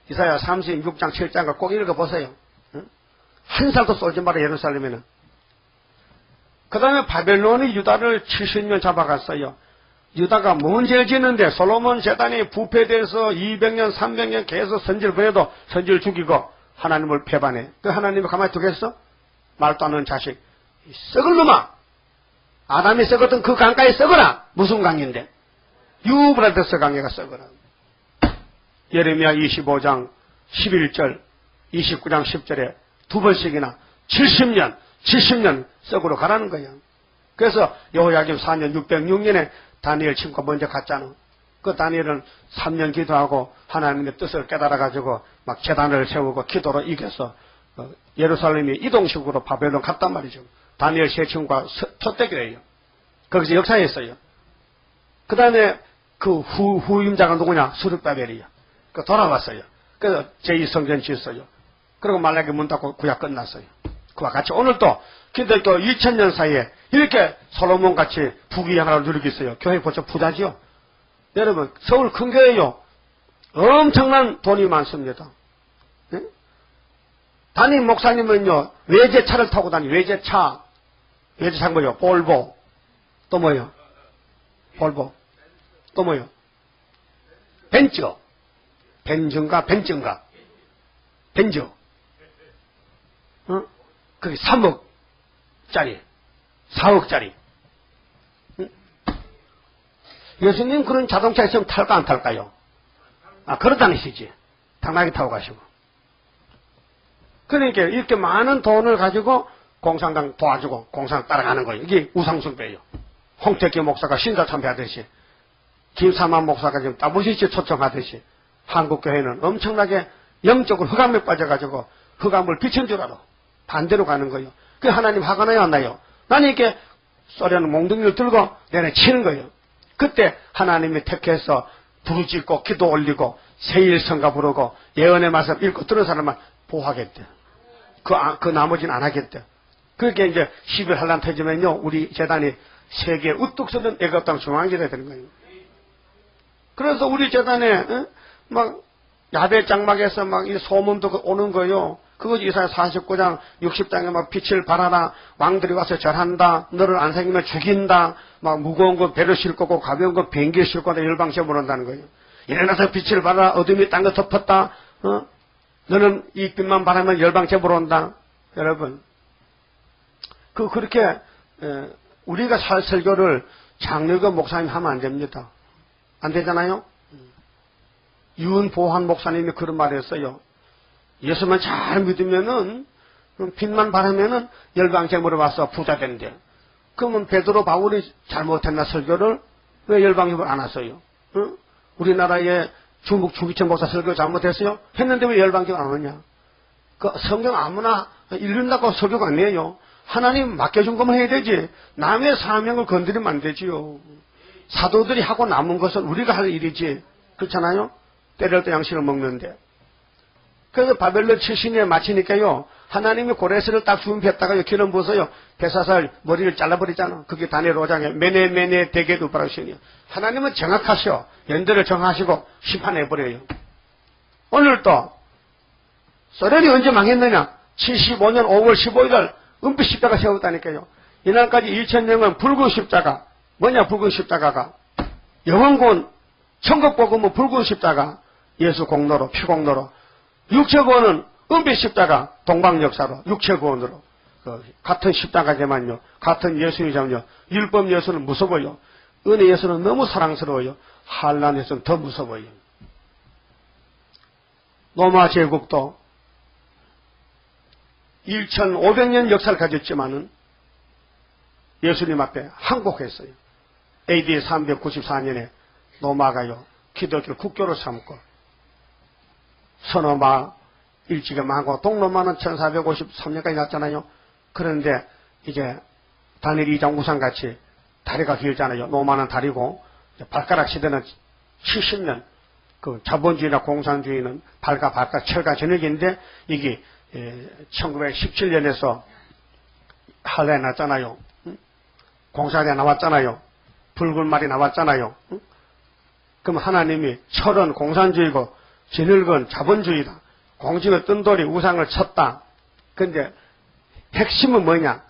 이사야 36장 7장을 꼭 읽어보세요. 한 살도 쏠지 마라, 예루살렘에는. 그 다음에 바벨론이 유다를 70년 잡아갔어요. 유다가 뭔 죄를 짓는데 솔로몬 제단이 부패돼서 200년 300년 계속 선지를 보내도 선지를 죽이고 하나님을 배반해. 그 하나님을 가만히 두겠어? 말도 안 하는 자식. 썩을 놈아. 아담이 썩었던 그 강가에 썩어라. 무슨 강인데? 유브라데스 강에가 썩어라. 예레미야 25장 11절 29장 10절에 두 번씩이나 70년 썩으러 가라는 거야. 그래서 여호야김 4년 606년에 다니엘 친구가 먼저 갔잖아. 그 다니엘은 3년 기도하고 하나님의 뜻을 깨달아가지고 막 제단을 세우고 기도로 이겨서 예루살렘이 이동식으로 바벨론 갔단 말이죠. 다니엘 세 친구가 토대기래요. 거기서 역사했어요. 그 다음에 그 후임자가 누구냐? 수르바벨이야. 그 돌아왔어요. 그래서 제2성전 지었어요. 그리고 말라기 문 닫고 구약 끝났어요. 그와 같이 오늘도 기독교 2000년 사이에 이렇게 솔로몬 같이 부귀영화를 누리고 있어요. 교회 벌써 부자지요. 여러분, 서울 큰 교회요. 엄청난 돈이 많습니다. 네? 담임 목사님은요, 외제차를 타고 다니, 외제차. 외제차 뭐요? 볼보. 또 뭐요? 볼보. 또 뭐요? 벤츠. 벤츠인가? 벤츠. 그게 3억짜리. 4억짜리. 예수님 그런 자동차 있으면 탈까 안 탈까요? 걸어 다니시지. 당나귀 타고 가시고. 그러니까 이렇게 많은 돈을 가지고 공산당 도와주고 공산당 따라가는 거예요. 이게 우상숭배예요. 홍택기 목사가 신사참배하듯이, 김사만 목사가 지금 WCC 초청하듯이, 한국교회는 엄청나게 영적으로 흑암에 빠져가지고 흑암을 비춘 줄 알아. 반대로 가는 거예요. 그 하나님 화가 나요, 안 나요? 나는 이렇게 쏘려는 몽둥이를 들고 내내 치는 거예요. 그때 하나님이 택해서 부르짖고 기도 올리고 세일성가 부르고 예언의 말씀 읽고 들은 사람만 보호하겠대. 그 나머지는 안 하겠대. 그렇게 이제 10일 한란 터지면요, 우리 재단이 세계 우뚝 서는 애굽 땅 중앙지대가 되는 거예요. 그래서 우리 재단에 막 야배 장막에서 막 이 소문도 오는 거예요. 그거 이사야 49장 60장에 막 빛을 발하라, 왕들이 와서 절한다, 너를 안 생기면 죽인다, 막 무거운 거 배로 싣고 오고 가벼운 거 비행기에 싣고 오다 열방시험을 한다는 거예요. 일어나서 빛을 발하라, 어둠이 딴 거 덮었다, 너는 이 빛만 바라면 열방시험을 온다. 여러분, 그렇게 우리가 살 설교를 장로교 목사님 하면 안 됩니다. 안 되잖아요? 유은보환 목사님이 그런 말을 했어요. 예수만 잘 믿으면은, 빛만 바라면은 열방시험으로 와서 부자 된대. 그러면 베드로 바울이 잘못했나 설교를? 왜 열방시험을 안 왔어요? 우리나라의 중국 주기천 목사 설교 잘못했어요? 했는데 왜 열방시험 안 오냐? 그 성경 아무나 읽는다고 설교가 아니에요. 하나님 맡겨준 것만 해야 되지. 남의 사명을 건드리면 안 되지요. 사도들이 하고 남은 것은 우리가 할 일이지. 그렇잖아요? 때릴 때 양식을 먹는데. 그래서 바벨론 70년에 마치니까요, 하나님이 고레스를 딱 준비했다가요, 기름 부어서요, 벼사살 머리를 잘라버리잖아. 그게 다니엘 5장에 메네 대게도 바라시니요. 하나님은 정확하셔. 연대를 정하시고 심판해버려요. 오늘도 소련이 언제 망했느냐? 75년 5월 15일 은빛 십자가 세웠다니까요. 이날까지 2000년은 붉은 십자가. 뭐냐, 붉은 십자가가? 영원군, 천국 복음은 붉은 십자가. 예수 공로로, 피 공로로. 육체구원은 은빛 십자가, 동방 역사로, 육체구원으로. 같은 십자가지만요, 같은 예수이잖요. 율법 예수는 무서워요. 은혜 예수는 너무 사랑스러워요. 한란 예수는 더 무서워요. 로마 제국도 1500년 역사를 가졌지만은 예수님 앞에 항복했어요. AD 394년에 로마가요, 기독교를 국교로 삼고, 서로마 일찍이 망하고, 동로마는 1453년까지 났잖아요. 그런데 이제 다니엘 2장 우상같이 다리가 길잖아요. 로마는 다리고, 발가락 시대는 70년, 그 자본주의나 공산주의는 발과 발가락, 철과 저녁인데, 이게 1917년에서 할례 났잖아요. 공사대 나왔잖아요. 붉은 말이 나왔잖아요. 그럼 하나님이 철은 공산주의고 진흙은 자본주의다. 공중에 뜬 돌이 우상을 쳤다. 근데 핵심은 뭐냐?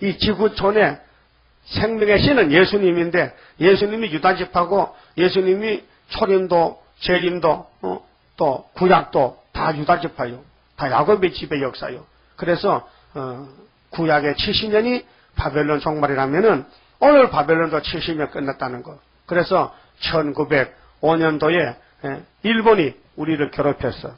이 지구촌에 생명의 신은 예수님인데, 예수님이 유다집하고 예수님이 초림도 재림도 또 구약도 다 유다집하요. 다 야곱의 집의 역사요. 그래서 구약의 70년이 바벨론 종말이라면은 오늘 바벨론도 70년 끝났다는 거. 그래서 1905년도에 일본이 우리를 괴롭혔어.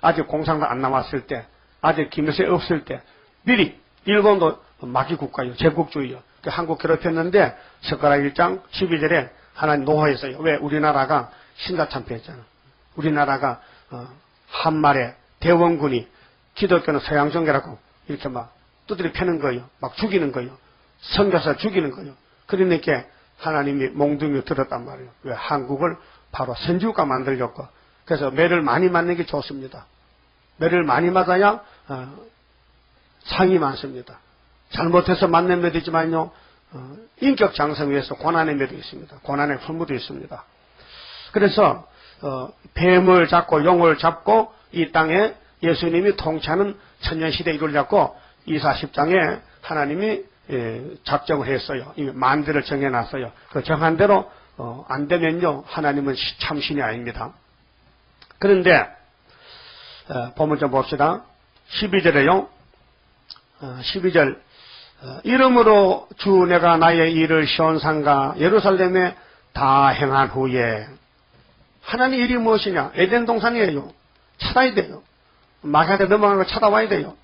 아직 공산당 안 나왔을 때, 아직 김일성 없을 때, 미리 일본도 마귀 국가요, 제국주의요. 한국 괴롭혔는데 석가락 1장 12절에 하나님 노하했어요. 왜? 우리나라가 신사참패했잖아. 우리나라가 한말에 대원군이 기독교는 서양 종교라고 이렇게 막 두드려 패는 거예요. 막 죽이는 거예요. 선교사 죽이는 거예요. 그러니까 하나님이 몽둥이 들었단 말이에요. 왜? 한국을 바로 선지국가 만들려고. 그래서 매를 많이 맞는 게 좋습니다. 매를 많이 맞아야 상이 많습니다. 잘못해서 만난 면도 있지만요, 인격 장성 위해서 고난의 면도 있습니다. 고난의 풀무도 있습니다. 그래서 뱀을 잡고 용을 잡고 이 땅에 예수님이 통치하는 천년시대 이걸 잡고 이사 10장에 하나님이 작정을 했어요. 이 만대를 정해놨어요. 그 정한 대로 안 되면요, 하나님은 참신이 아닙니다. 그런데 본문 좀 봅시다. 12절에요. 12절 이름으로 주 내가 나의 일을 시온산과 예루살렘에 다 행한 후에, 하나님 일이 무엇이냐? 에덴 동산이에요. 찾아야 돼요. 마가대 넘어가는 거 찾아와야 돼요.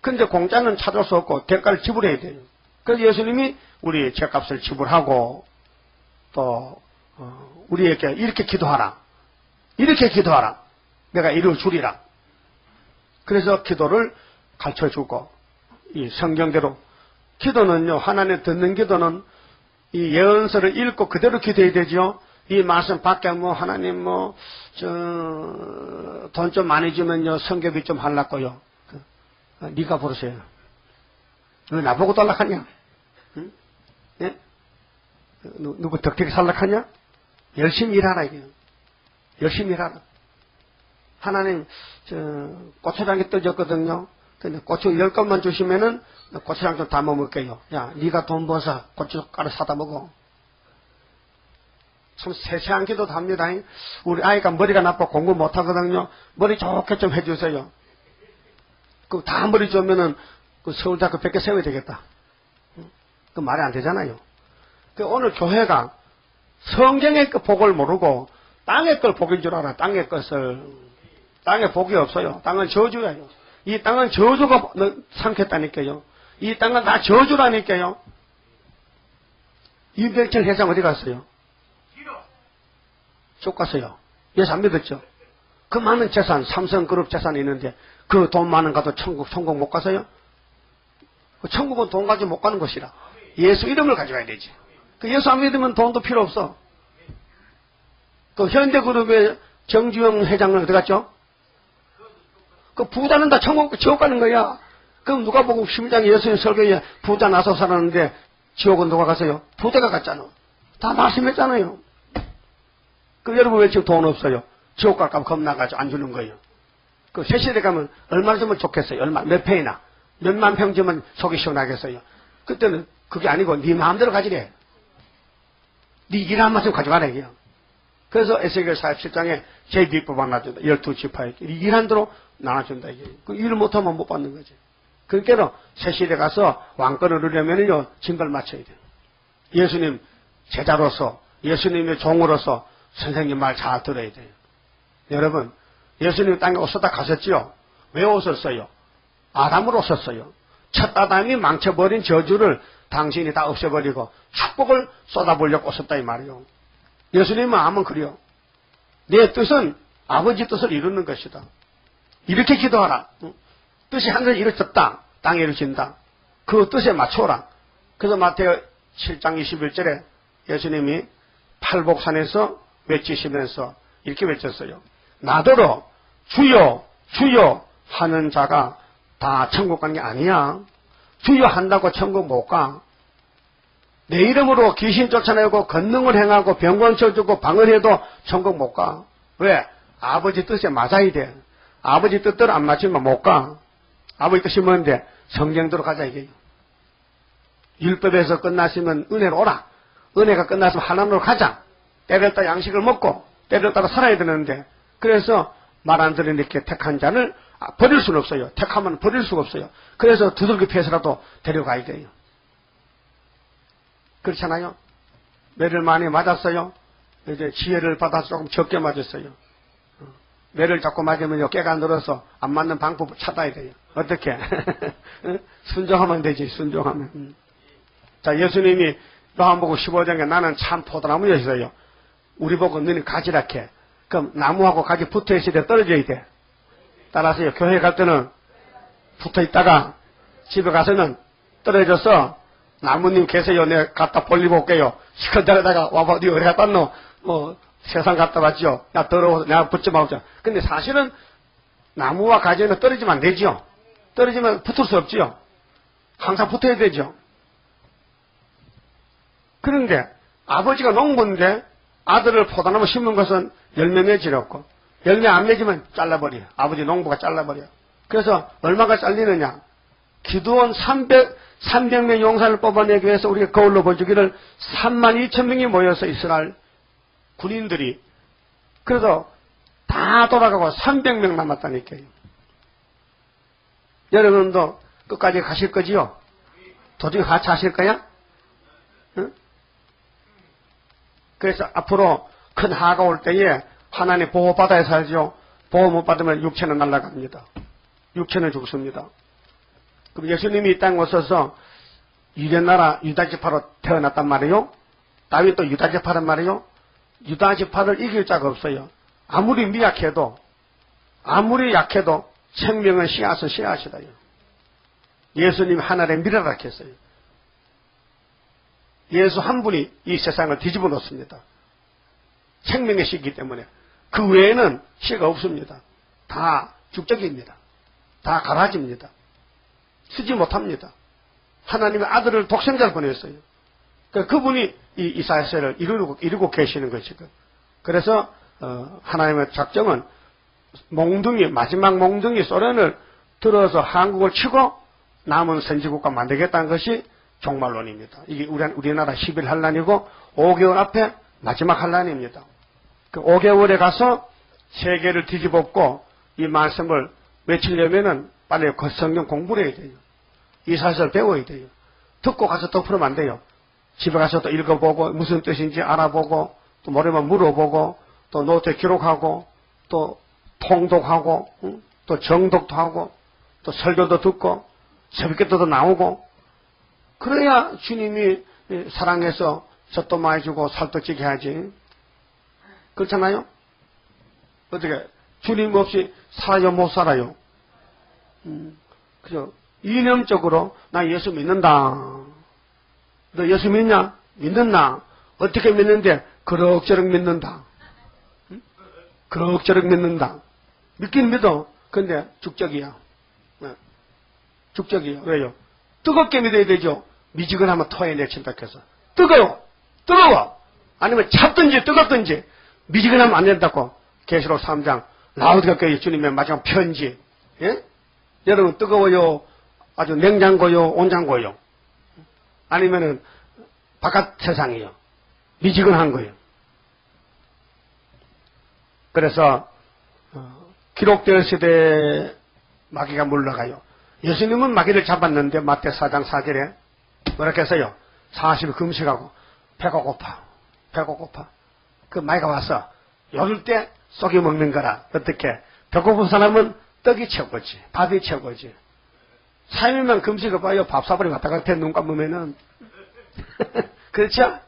근데 공짜는 찾을 수 없고 대가를 지불해야 돼요. 그래서 예수님이 우리 죄값을 지불하고 또 우리에게 이렇게 기도하라. 이렇게 기도하라. 내가 이루어 주리라. 그래서 기도를 가르쳐주고, 이 성경대로 기도는요, 하나님 듣는 기도는 이 예언서를 읽고 그대로 기도해야 되죠. 이 말씀 밖에 하나님 돈 좀 많이 주면요, 성경비 좀 하려고요. 네가 부르세요. 너 나보고 달라하냐? 응? 예? 누구 덕택이 살락하냐? 열심히 일하라, 이게요. 열심히 일하라. 하나님, 고추장이 떨어졌거든요. 근데 고추 10건만 주시면은, 고추장 좀 담아 먹게요. 야, 네가 돈 벌어서 고춧가루 사다 먹어. 참 세세한 기도도 합니다. 우리 아이가 머리가 나빠 공부 못하거든요. 머리 좋게 좀 해주세요. 그 다 머리 좋으면은, 서울대학교 100개 세워야 되겠다. 그 말이 안 되잖아요. 그 오늘 교회가 성경의 그 복을 모르고 땅의 걸 복인 줄 알아. 땅의 것을. 땅에 복이 없어요. 땅은 저주예요. 이 땅은 저주가 삼켰다니까요. 이 땅은 다 저주라니까요. 이백철 회장 어디 갔어요? 쭉 갔어요. 예수 안 믿었죠? 그 많은 재산, 삼성그룹 재산이 있는데 그 돈 많은 가도 천국 못 가서요? 천국은 돈 가지고 못 가는 것이라. 예수 이름을 가져가야 되지. 그 예수 안 믿으면 돈도 필요 없어. 그 현대그룹의 정주영 회장은 어디 갔죠? 그 부자는 다 지옥 가는 거야. 그럼 누가 보고 심장 예수님 설교에 부자 나서 살았는데 지옥은 누가 갔어요? 부자가 갔잖아. 다 말씀했잖아요. 그 여러분 왜 지금 돈 없어요? 지옥 갈까 겁나가지고 안 주는 거예요. 그 세시대 가면 얼마 주면 좋겠어요? 몇 평이나? 몇만 평 주면 속이 시원하겠어요? 그때는 그게 아니고 네 마음대로 가지래. 네 일한 만큼 가져가라 이게요. 그래서 에스겔 47장에 제2법 나눠준다. 12지파에게 일한 대로 나눠준다 이게. 그 일을 못하면 못 받는 거지. 그러니까 세시대 가서 왕권을 누리려면요 징벌 맞춰야 돼요. 예수님 제자로서, 예수님의 종으로서 선생님 말 잘 들어야 돼요. 여러분, 예수님 땅에 오셨다 가셨지요? 왜 오셨어요? 아담으로 오셨어요. 첫 아담이 망쳐버린 저주를 당신이 다 없애버리고 축복을 쏟아보려고 오셨다 이 말이요. 예수님 마음은 그래요. 내 뜻은 아버지 뜻을 이루는 것이다. 이렇게 기도하라. 뜻이 하늘에 이루어졌다. 땅에 이루어진다. 그 뜻에 맞춰라. 그래서 마태오 7장 21절에 예수님이 팔복산에서 외치시면서 이렇게 외쳤어요. 나더러 주여 주여 하는 자가 다 천국 가는 게 아니야. 주여 한다고 천국 못 가. 내 이름으로 귀신 쫓아내고 권능을 행하고 병건 쳐주고 방을 해도 천국 못 가. 왜? 아버지 뜻에 맞아야 돼. 아버지 뜻대로 안 맞추면 못 가. 아버지 뜻이 뭔데? 성경대로 가자 이게요. 율법에서 끝났으면 은혜로 오라. 은혜가 끝났으면 하나님으로 가자. 때를 따라 양식을 먹고 때를 따라 살아야 되는데, 그래서 말 안 들은 이렇게 택한 자를 버릴 수는 없어요. 택하면 버릴 수가 없어요. 그래서 두들겨 패서라도 데려가야 돼요. 그렇잖아요. 매를 많이 맞았어요. 이제 지혜를 받아서 조금 적게 맞았어요. 매를 자꾸 맞으면요 깨가 늘어서 안 맞는 방법을 찾아야 돼요. 어떻게? 순종하면 되지. 순종하면. 자, 예수님이 요한복음 15장에 나는 참 포도나무였어요. 우리 보고 너는 가지락해. 그럼 나무하고 가지 붙어 있을 때 떨어져야 돼. 따라서요, 교회 갈 때는 붙어 있다가 집에 가서는 떨어져서 나무님 계세요. 내가 갖다 벌리고 올게요. 시큰데다가 와봐, 니 어디 갖다 놨노? 세상 갖다 왔죠. 야, 더러워서 내가 붙지 말자. 근데 사실은 나무와 가지는 떨어지면 안 되죠. 떨어지면 붙을 수 없지요. 항상 붙어야 되죠. 그런데 아버지가 농부인데 아들을 포도나무 심는 것은 열매 맺으려고. 열매 안 맺으면 잘라버려요. 아버지 농부가 잘라버려요. 그래서 얼마가 잘리느냐. 기드온 300명 용사를 뽑아내기 위해서 우리가 거울로 보여주기를 32,000명이 모여서 이스라엘 군인들이 그래서 다 돌아가고 300명 남았다니까요. 여러분도 끝까지 가실 거지요? 도중에 같이 하실 거야? 응? 그래서 앞으로 큰 하가 올 때에 하나님 보호받아야 살죠. 보호 못 받으면 육체는 날아갑니다. 육체는 죽습니다. 그럼 예수님이 이 땅에 오셔서 유대나라 유다지파로 태어났단 말이에요. 다윗도 유다지파란 말이에요. 유다지파를 이길 자가 없어요. 아무리 미약해도 아무리 약해도 생명은 씨앗은 씨앗이다요. 예수님 하늘에 미라라 했어요. 예수 한 분이 이 세상을 뒤집어 놓습니다. 생명의 씨이기 때문에 그 외에는 씨가 없습니다. 다 죽적입니다. 다 갈아집니다. 쓰지 못합니다. 하나님의 아들을 독생자를 보냈어요. 그분이 이 이사야서를 이루고 계시는 것이고. 그래서 하나님의 작정은 마지막 몽둥이 소련을 들어서 한국을 치고 남은 선지국가 만들겠다는 것이 종말론입니다. 이게 우리나라 10일 환란이고 5개월 앞에 마지막 환란입니다. 그 5개월에 가서 세계를 뒤집었고 이 말씀을 외치려면은 빨리 성경 공부를 해야 돼요. 이사야서를 배워야 돼요. 듣고 가서 덮으면 안 돼요. 집에 가서 또 읽어보고 무슨 뜻인지 알아보고 또 모르면 물어보고 또 노트에 기록하고 또 통독하고 또 정독도 하고 또 설교도 듣고 새벽기도도 나오고 그래야 주님이 사랑해서 젖도 많이 주고 살도 찌게 하지. 그렇잖아요? 어떻게 주님 없이 살아요 못 살아요? 그죠? 이념적으로 나 예수 믿는다. 너 예수 믿냐? 믿는다. 어떻게 믿는데? 그럭저럭 믿는다. 그럭저럭 믿는다. 믿긴 믿어. 근데 죽적이야. 죽적이야. 왜요? 뜨겁게 믿어야 되죠. 미지근하면 토해 내친다 해서. 뜨거워. 아니면 찹든지 뜨겁든지 미지근하면 안 된다고. 계시록 3장 라우디가 교회 주님의 마지막 편지. 예? 여러분 뜨거워요? 아주 냉장고요? 온장고요? 아니면은 바깥 세상이요? 미지근한 거예요. 그래서 기록될 시대에 마귀가 물러가요. 예수님은 마귀를 잡았는데 마태 4장 4절에 뭐라고 했어요? 40일 금식하고 배가 고파. 그 마귀가 와서 요럴 때 쏘기 먹는 거라. 어떻게? 배고픈 사람은 떡이 최고지. 밥이 최고지. 3일만 금식을 봐요. 밥 사버리 왔다 갔다 눈 감으면은. 그렇죠?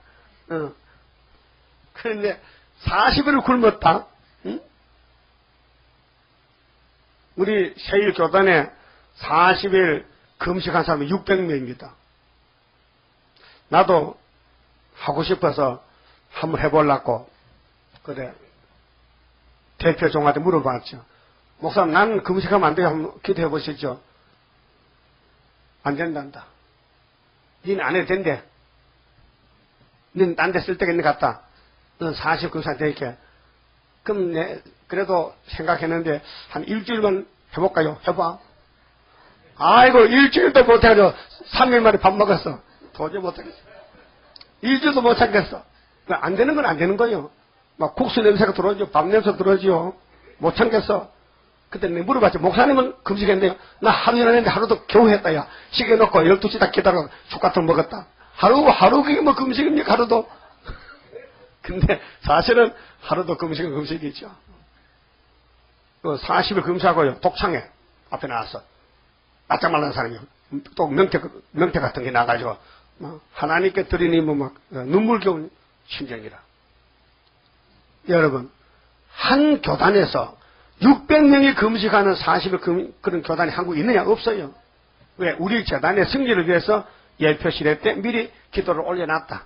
그런데 40일을 굶었다. 응? 우리 세일 교단에 40일 금식한 사람이 600명입니다. 나도 하고 싶어서 한번 해보려고 그래 대표 종한테 물어봤죠. 목사님 난 금식하면 안 돼요. 한번 기도해 보시죠. 안 된단다. 니는 안 해도 된대. 니는 딴 데 쓸 데가 있는 것 같다. 넌 40 금식 되니까. 그럼 그래도 생각했는데 한 일주일만 해볼까요? 해봐. 아이고 일주일도 못해가지고 3일 만에 밥 먹었어. 도저히 못하겠어. 일주일도 못 참겠어. 안 되는 건 안 되는 거예요. 막 국수 냄새가 들어오죠. 밥 냄새 들어오죠. 못 참겠어. 그때 내가 물어봤죠. 목사님은 금식했네요. 나 하루 전에 했는데 하루도 겨우 했다. 야 시계 놓고 12시 딱 기다려 죽 같은 거 먹었다. 하루 그게 뭐 금식입니까? 하루도. 근데 사실은 하루도 금식은 금식이죠. 40일 금식하고요. 독창회 앞에 나와서 납작 말란 사람이 또 명태 같은 게 나가지고 하나님께 드리니 막 눈물겨운 심정이라. 여러분 한 교단에서 600명이 금식하는 40일 그런 교단이 한국에 있느냐? 없어요. 왜? 우리 재단의 승리를 위해서 예표 시대 때 미리 기도를 올려놨다.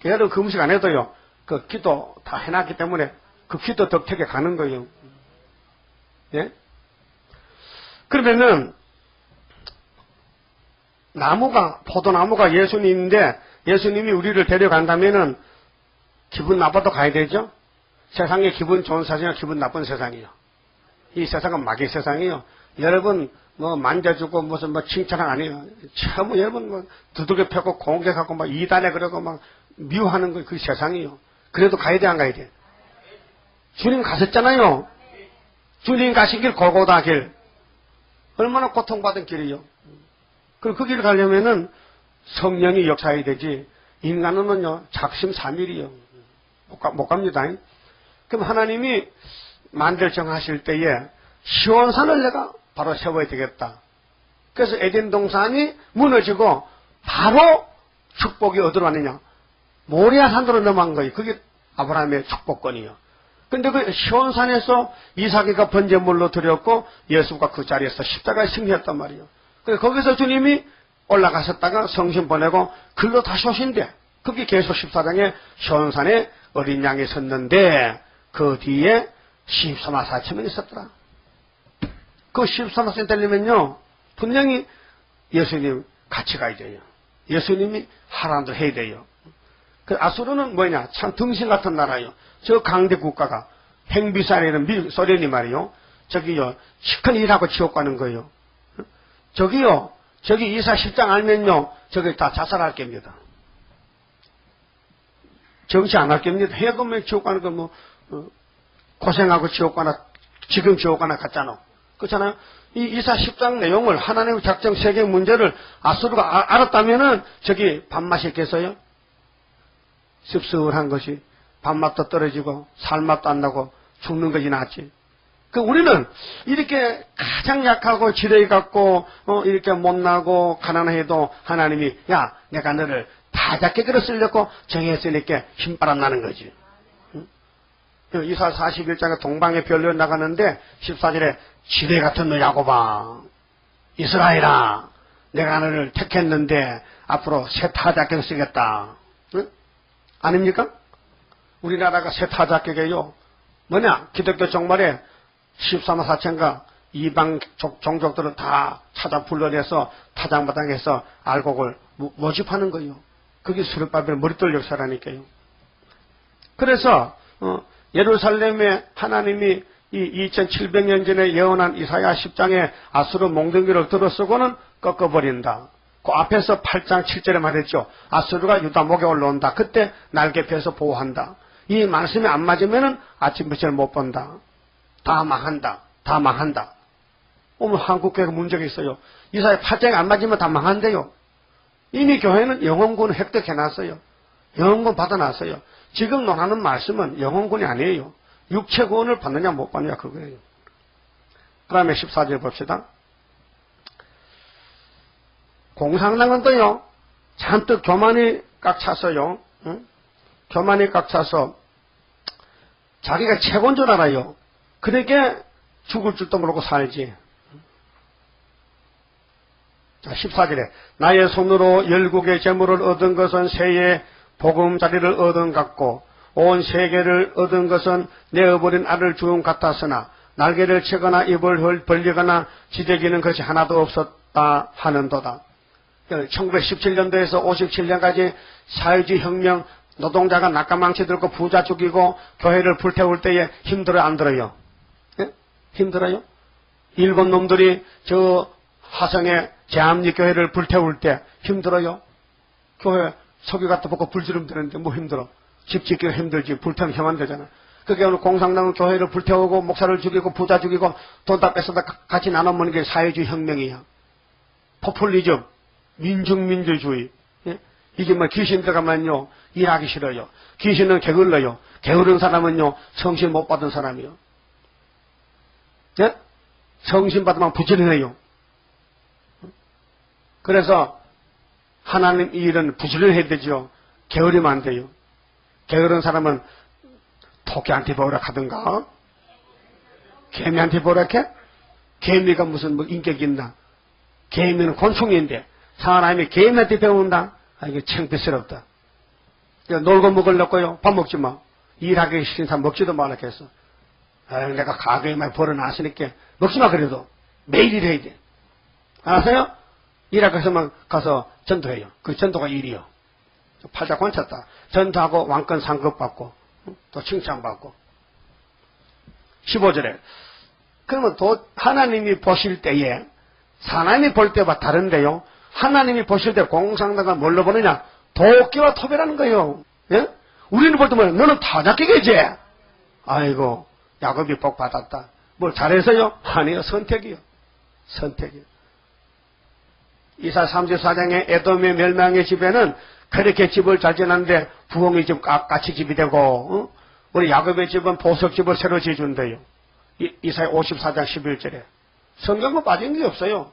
여러분 금식 안 해도요. 그 기도 다 해놨기 때문에 그 기도 덕택에 가는 거예요. 예? 그러면은 포도나무가 예수님인데 예수님이 우리를 데려간다면은 기분 나빠도 가야 되죠? 세상에 기분 좋은 세상이야, 기분 나쁜 세상이요. 이 세상은 마귀 세상이요. 여러분, 만져주고 무슨 칭찬은 아니에요. 참, 여러분, 두들겨 패고 공격하고 이단에 그러고 미워하는 거 그 세상이요. 그래도 가야 돼, 안 가야 돼? 주님 가셨잖아요. 주님 가신 길 골고다 길. 얼마나 고통받은 길이요. 그리고 그 길을 가려면은 성령이 역사해야 되지. 인간은요, 작심삼일이요. 못 갑니다. 그럼 하나님이 만들 정하실 때에 시온산을 내가 바로 세워야 되겠다. 그래서 에덴 동산이 무너지고 바로 축복이 어디로 왔느냐? 모리아산으로 넘어간 거예요. 그게 아브라함의 축복권이요. 근데 그 시온산에서 이삭이가 번제물로 드렸고 예수가 그 자리에서 십자가에 승리했단 말이에요. 그래서 거기서 주님이 올라가셨다가 성신 보내고 글로 다시 오신대. 그게 계속 14장에 시온산에 어린 양이 섰는데 그 뒤에 14만 4천명이 있었더라. 그 14만 4천 되려면요 분명히 예수님 같이 가야 돼요. 예수님이 하라는 대로 해야 돼요. 그 아수르는 뭐냐? 참 등신 같은 나라요. 저 강대 국가가 행비산이라는 소련이 말이요. 저기요 시큰 일하고 지옥 가는 거예요. 저기요 저기 이사 10장 알면요 저기 다 자살할 겁니다. 정치 안 할 겁니다. 해금면 지옥 가는 거 고생하고 지옥 가나 지금 지옥 가나 같잖아. 그렇잖아요. 이 이사 10장 내용을 하나님의 작정 세계 문제를 아수르가 알았다면은 저기 밥맛이 있겠어요? 씁쓸한 것이 밥맛도 떨어지고 살맛도 안 나고 죽는 것이 낫지. 그 우리는 이렇게 가장 약하고 지레 갖고 이렇게 못나고 가난해도 하나님이 야 내가 너를 다 잡게 끌어쓰려고 정했으니까 힘바람 나는 거지. 이사 41장에 동방의 별로 나가는데 14절에 지뢰 같은 너 야곱아 이스라엘아 내가 너를 택했는데 앞으로 새 타작경 쓰겠다. 응? 아닙니까? 우리나라가 새 타작경이에요. 뭐냐? 기독교 종말에 14만 4천가 이방 종족들을 다 찾아 불러내서 타작마당에서 알곡을 모집하는 거예요. 그게 수르바벨 머릿돌 역사라니까요. 그래서 예루살렘에 하나님이 이 2700년 전에 예언한 이사야 10장에 아수르 몽둥이를 들어쓰고는 꺾어버린다. 그 앞에서 8장 7절에 말했죠. 아수르가 유다 목에 올라온다. 그때 날개 펴서 보호한다. 이 말씀이 안 맞으면은 아침 빛을 못 본다. 다 망한다. 다 망한다. 오늘 한국교회가 문제가 있어요. 이사야 8장이 안 맞으면 다 망한대요. 이미 교회는 영혼군 획득해놨어요. 영혼군 받아놨어요. 지금 논하는 말씀은 영혼군이 아니에요. 육체구원을 받느냐 못 받느냐 그거예요. 그 다음에 14절 봅시다. 공산당은 또요 잔뜩 교만이 꽉 찼어요. 응? 교만이 꽉 차서 자기가 최고인 줄 알아요. 그러니까 죽을 줄도 모르고 살지. 자 14절에 나의 손으로 열국의 재물을 얻은 것은 새의 보금자리를 얻은 같고 온 세계를 얻은 것은 내어버린 알을 주운 같았으나 날개를 치거나 입을 벌리거나 지대기는 것이 하나도 없었다 하는도다. 1917년도에서 57년까지 사회주의 혁명 노동자가 낙가망치 들고 부자 죽이고 교회를 불태울 때에 힘들어요 안 들어요? 예? 힘들어요? 일본 놈들이 저 화성의 제암리 교회를 불태울 때 힘들어요? 교회 석유 갖다 볶고 불 지르면 되는데 뭐 힘들어? 집 짓기가 힘들지 불태우면 혐한 되잖아. 그게 오늘 공산당은 교회를 불태우고 목사를 죽이고 부자 죽이고 돈 다 뺏어다 같이 나눠 먹는 게 사회주의 혁명이야. 포퓰리즘, 민중민주주의. 예? 이게 뭐 귀신 들어가면요 일하기 싫어요. 귀신은 게을러요. 게으른 사람은요 성신 못 받은 사람이요. 예? 성신 받으면 부지런해요. 그래서 하나님 이 일은 부지런해야 되죠. 게으르면 안 돼요. 게으른 사람은 토끼한테 보락하든가 개미한테 보락해? 개미가 무슨 뭐 인격이 있나? 개미는 곤충인데 사람이 개미한테 배운다? 아 이게 창피스럽다. 놀고 먹으려고요. 밥 먹지 마. 일하기 싫은 사람 먹지도 말라겠어. 아 내가 가게에 많이 벌어놨으니까 먹지 마 그래도 매일 일해야 돼. 아세요? 이라크에서만 가서 전도해요. 그 전도가 일이요. 팔자 권쳤다. 전도하고 왕권 상급받고 또 칭찬받고. 15절에 그러면 하나님이 보실 때에 하나님이 볼 때와 다른데요. 하나님이 보실 때 공산당은 뭘로 보느냐? 도끼와 토배라는 거예요. 예? 우리는 볼 때 뭐야? 너는 타작기겠지? 아이고 야곱이 복 받았다. 뭘 잘해서요? 아니요. 선택이요. 선택이요. 이사 34장의 에돔의 멸망의 집에는 그렇게 집을 잘 지었는데 부엉이 집 같이 집이 되고 우리 야곱의 집은 보석집을 새로 지어준대요. 이사야 54장 11절에. 성경은 빠진 게 없어요.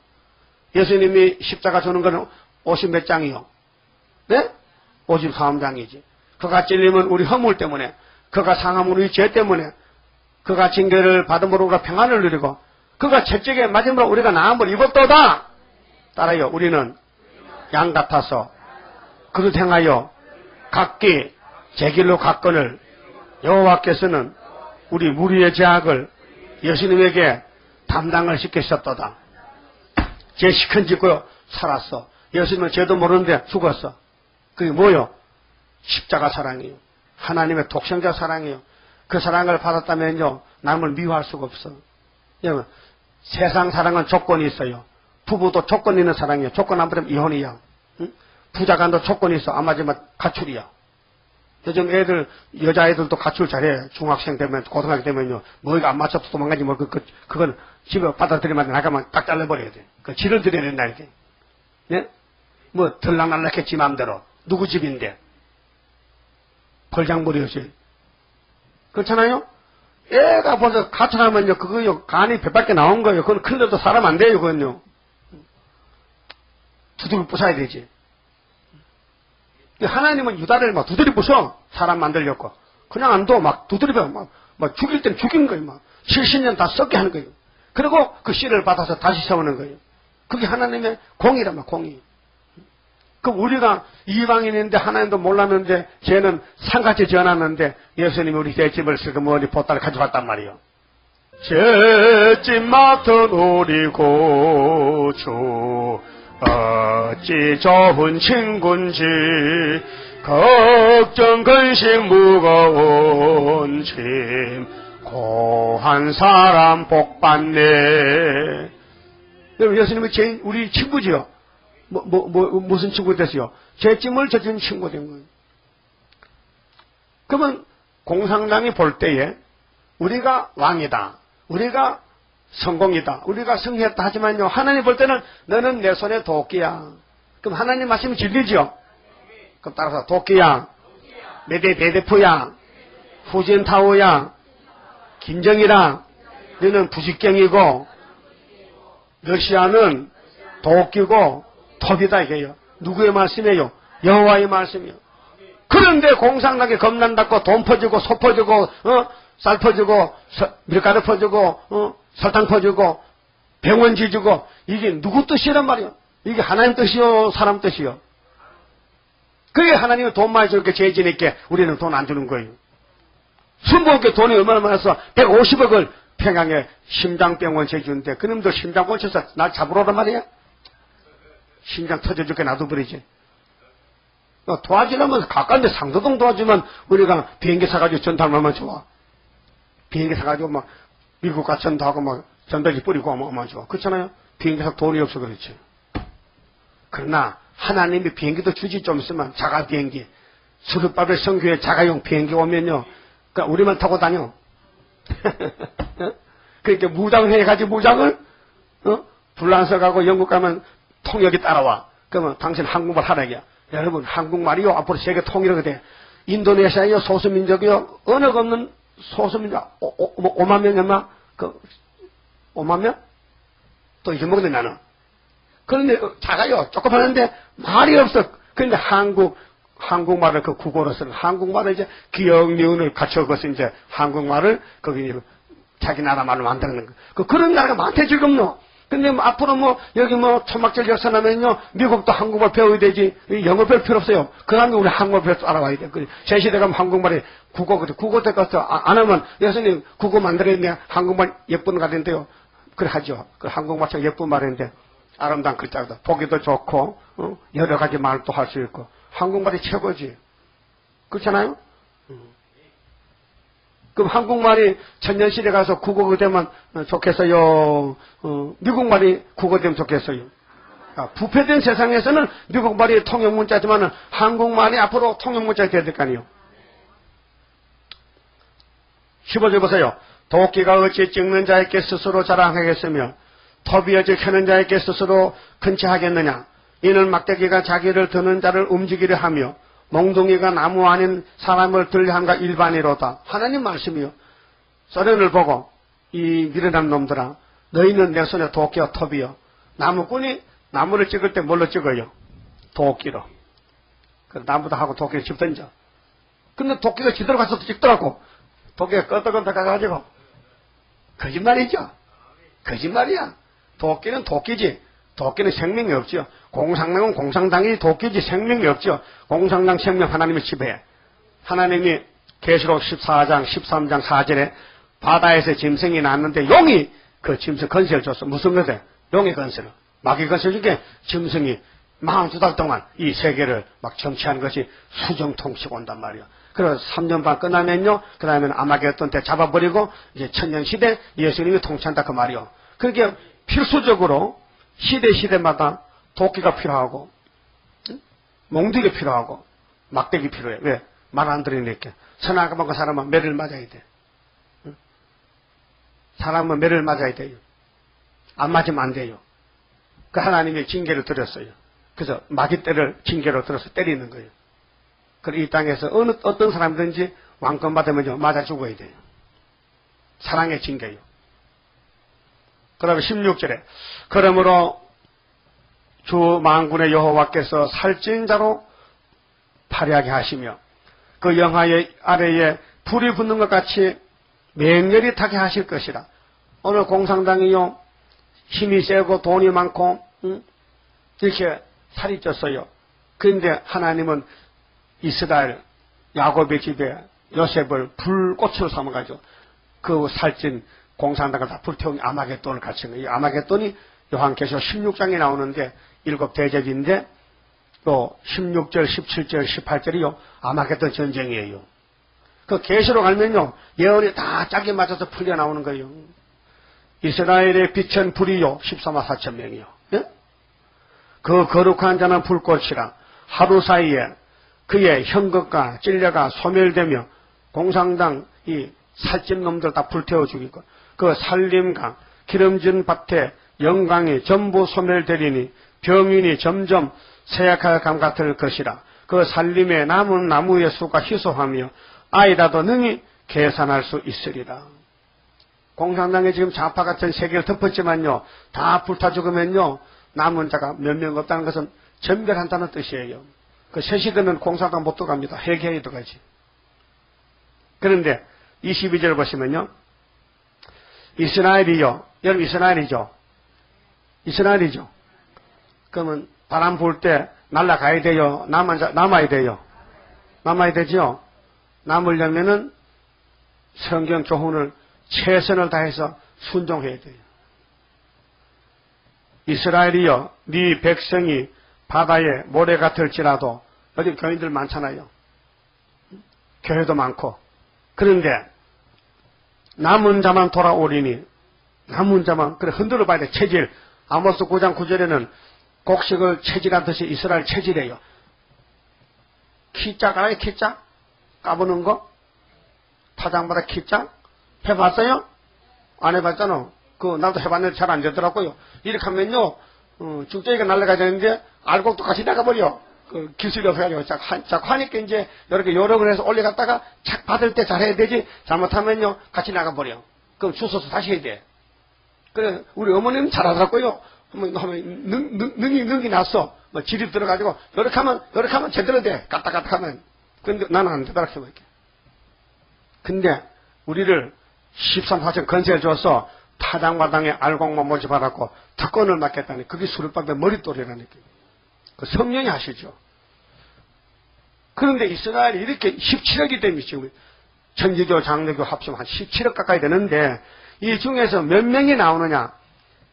예수님이 십자가 주는 거는 50몇 장이요. 네? 53장이지. 그가 찔리면 우리 허물 때문에, 그가 상함은 우리 죄 때문에, 그가 징계를 받음으로 우리가 평안을 누리고, 그가 채찍에 맞음으로 우리가 나음을 입었도다. 따라요. 우리는 양 같아서 그릇 행하여 각기 제 길로 갔거늘 여호와께서는 우리 무리의 죄악을 예수님에게 담당을 시키셨도다. 죄 시큰 짓고 살았어. 예수님은 죄도 모르는데 죽었어. 그게 뭐요? 십자가 사랑이에요. 하나님의 독생자 사랑이에요. 그 사랑을 받았다면요, 남을 미워할 수가 없어. 여러분, 세상 사랑은 조건이 있어요. 부부도 조건 있는 사랑이에요. 조건 안 받으면 이혼이야. 응? 부자간도 조건이 있어. 안 맞으면 가출이야. 요즘 애들, 여자애들도 가출 잘해. 중학생 되면, 고등학교 되면요. 뭐가 안 맞춰도 도망가지 뭐, 그건 집에 받아들이면 나가면 딱 잘라버려야 돼. 그 지를 들여야 된다, 이렇게. 예? 뭐, 들락날락했지, 맘대로. 누구 집인데? 벌장머리였지. 그렇잖아요? 애가 벌써 가출하면요, 그거요, 간이 배밖에 나온 거예요. 그건 큰데도 사람 안 돼요, 그건요. 두들겨 부숴야 되지. 하나님은 유다를 막 두드려 부숴. 사람 만들려고. 그냥 안 둬. 막 두드려 막 죽일 땐 죽인 거예요. 막 70년 다 썩게 하는 거예요. 그리고 그 씨를 받아서 다시 세우는 거예요. 그게 하나님의 공이란 말, 공이. 그럼 우리가 이방인인데 하나님도 몰랐는데 쟤는 산같이 지어놨는데 예수님이 우리 쟤집을 쓰고 머리 보따리 가져갔단 말이에요. 쟤집 맡은 우리 고주 어찌 좋은 친군지 걱정 근심 무거운 짐 고한 사람 복받네. 여러분 예수님이 우리 친구지요. 무슨 친구 됐어요? 죄짐을 져준 친구 된 거예요. 그러면 공산당이 볼 때에 우리가 왕이다. 우리가 성공이다. 우리가 승리했다 하지만요. 하나님 볼 때는 너는 내 손에 도끼야. 그럼 하나님 말씀이 진리죠? 그럼 따라서 도끼야. 메데베데프야. 후진타오야. 김정이라. 너는 부직경이고 러시아는 도끼고 톱이다 이게요. 누구의 말씀이에요? 여호와의 말씀이요. 그런데 공산당이 겁난다고 돈 퍼주고 소 퍼주고 쌀 퍼주고 밀가루 퍼주고 설탕 퍼주고 병원 지주고 이게 누구 뜻이란 말이요? 이게 하나님 뜻이요? 사람 뜻이요? 그게 하나님이 돈 많이 줄게 죄 지니까 우리는 돈 안 주는 거예요. 순복에 돈이 얼마나 많아서 150억을 평양에 심장병원 재주는데 그놈도 심장병원 쳐서 날 잡으러 오란 말이야? 심장 터져 죽게 놔둬버리지. 도와주려면 가까운데 상도동 도와주면 우리가 비행기 사가지고 전달하면 좋아. 비행기 사가지고 막 미국 가 전도하고 막 전달지 뿌리고 하면 좋아. 그렇잖아요? 비행기 사 돈이 없어 그렇지. 그러나 하나님이 비행기도 주지 좀 있으면 자가 비행기. 수르바벨 성교에 자가용 비행기 오면요. 그러니까 우리만 타고 다녀. 그러니까 무장해가지고 무장을 불란서 가고 영국 가면 통역이 따라와. 그러면 당신 한국말 하라 이게. 여러분 한국말이요 앞으로 세계 통일하게 돼. 인도네시아요 소수민족이요 언어가 없는 소수민족 5만 명이었나? 5만 명? 또 잊어먹었네 나는. 그런데 작아요. 조금 하는데 말이 없어. 그런데 한국말을 그 국어로 쓰는 한국말을 이제 기억 니은을 갖춰 것은 이제 한국말을 거기 자기 나라 말로 만드는 거. 그런 나라가 많대 지금요. 근데 앞으로 여기 초막절 역사나면요 미국도 한국말 배워야 되지. 영어 배울 필요 없어요. 그 다음에 우리 한국말 배울 줄 알아와야 돼. 제 시대 가면 한국말이 국어 때 가서 안 하면 예수님 국어 만들었는데 한국말 예쁜 거 같은데요. 그래 하죠. 그 한국말처럼 예쁜 말인데 아름다운 글자도 보기도 좋고 여러 가지 말도 할 수 있고 한국말이 최고지. 그렇잖아요? 그럼 한국말이 천년시대 가서 국어가 되면 좋겠어요? 미국말이 국어 되면 좋겠어요? 부패된 세상에서는 미국말이 통용문자지만 한국말이 앞으로 통용문자가 돼야 될 거 아니에요? 15절 보세요. 도끼가 어찌 찍는 자에게 스스로 자랑하겠으며 톱이 어찌 켜는 자에게 스스로 근처하겠느냐. 이는 막대기가 자기를 드는 자를 움직이려 하며 몽둥이가 나무 아닌 사람을 들려함과 일반이로다. 하나님 말씀이요. 소련을 보고 이 미련한 놈들아, 너희는 내 손에 도끼와 톱이요. 나무꾼이 나무를 찍을 때 뭘로 찍어요? 도끼로. 나무도 하고 도끼를 집 던져. 근데 도끼가 지대로 가서 찍더라고. 도끼가 끄덕끄덕 가가지고. 거짓말이죠? 거짓말이야. 도끼는 도끼지. 도끼는 생명이 없죠. 공산당은 공산당이 도끼지 생명이 없죠. 공산당 생명 하나님의 지배해. 하나님이 계시록 14장 13장 4절에 바다에서 짐승이 났는데 용이 그 짐승 건세를 줬어. 무슨 것에? 용의 건세를. 마귀 건세 중에 짐승이 42달 동안 이 세계를 막 정치하는 것이 수정통치가 온단 말이야. 그래서 3년 반 끝나면요, 그 다음에는 아마겟돈 때 잡아버리고 이제 천년시대 예수님이 통치한다 그 말이요. 그렇게 필수적으로 시대마다 도끼가 필요하고 몽둥이가 필요하고 막대기 필요해. 왜? 말 안 들으니까. 선악을 먹은 사람은 매를 맞아야 돼. 사람은 매를 맞아야 돼요. 안 맞으면 안 돼요. 그 하나님이 징계를 드렸어요. 그래서 마귀떼를 징계로 들어서 때리는 거예요. 그리고 이 땅에서 어떤 사람든지 왕권 받으면 맞아 죽어야 돼요. 사랑의 징계요. 그 다음에 16절에 그러므로 주 만군의 여호와께서 살찐 자로 파리하게 하시며 그 영하의 아래에 불이 붙는 것 같이 맹렬히 타게 하실 것이라. 오늘 공산당이요 힘이 세고 돈이 많고 이렇게 살이 쪘어요. 그런데 하나님은 이스라엘 야곱의 집에 요셉을 불꽃으로 삼아가지고 그 살찐 공산당을 다 불태운 아마겟돈을 갖춘 거예요. 이 아마겟돈이 요한계시록 16장에 나오는데 7대접인데 또 16절, 17절, 18절이요 아마겟돈 전쟁이에요. 그 계시록 알면요 예언이 다 짝에 맞아서 풀려 나오는 거예요. 이스라엘의 빛은 불이요 14만 4천 명이요. 예? 그 거룩한 자는 불꽃이라. 하루 사이에 그의 형것과 찔려가 소멸되며 공산당 이 살찐 놈들 다 불태워 죽이고 그 살림과 기름진 밭에 영광이 전부 소멸되리니 병인이 점점 쇠약할 감 같을 것이라. 그 살림에 남은 나무의 수가 희소하며 아이라도 능히 계산할 수 있으리라. 공산당에 지금 좌파 같은 세계를 덮었지만요 다 불타 죽으면요 남은 자가 몇 명 없다는 것은 전멸한다는 뜻이에요. 그 새 시대는 공산당 못 들어갑니다. 회개에 들어가지. 그런데 22절 보시면요 이스라엘이요. 여러분 이스라엘이죠. 이스라엘이죠. 그러면 바람 불 때 날아가야 돼요? 남아야 돼요? 남아야 되죠? 남으려면은 성경 교훈을 최선을 다해서 순종해야 돼요. 이스라엘이여 네 백성이 바다에 모래 같을지라도 어디 교인들 많잖아요. 교회도 많고. 그런데 남은 자만 돌아오리니 남은 자만 그래 흔들어 봐야 돼. 체질. 아모스 9장 9절에는 곡식을 체질하듯이 이스라엘 체질이에요. 키짝 알아요? 키짝? 까부는 거? 타장마다 키짝? 해봤어요? 안 해봤잖아. 나도 해봤는데 잘 안 되더라고요. 이렇게 하면요, 죽쟁이가 날아가야 되는데, 알곡도 같이 나가버려. 기술이 없어가지고, 자꾸 하니까 이제, 이렇게 요령을 해서 올려갔다가, 착 받을 때 잘해야 되지, 잘못하면요, 같이 나가버려. 그럼 주워서 다시 해야 돼. 그래, 우리 어머님은 잘하더라고요. 능이 났어. 질이 들어가지고, 이렇게 하면 제대로 돼. 까딱까딱 하면. 근데 나는 안 되더라, 이렇게. 근데, 우리를 13,4천 건세를 줘서, 타당마당에 알곡만 모집하라고 특권을 맡겠다니 그게 수르밥의 머릿돌이라니까. 그 성령이 하시죠. 그런데 이스라엘이 이렇게 17억이 되면 지금 천주교 장로교 합치면 한 17억 가까이 되는데 이 중에서 몇 명이 나오느냐.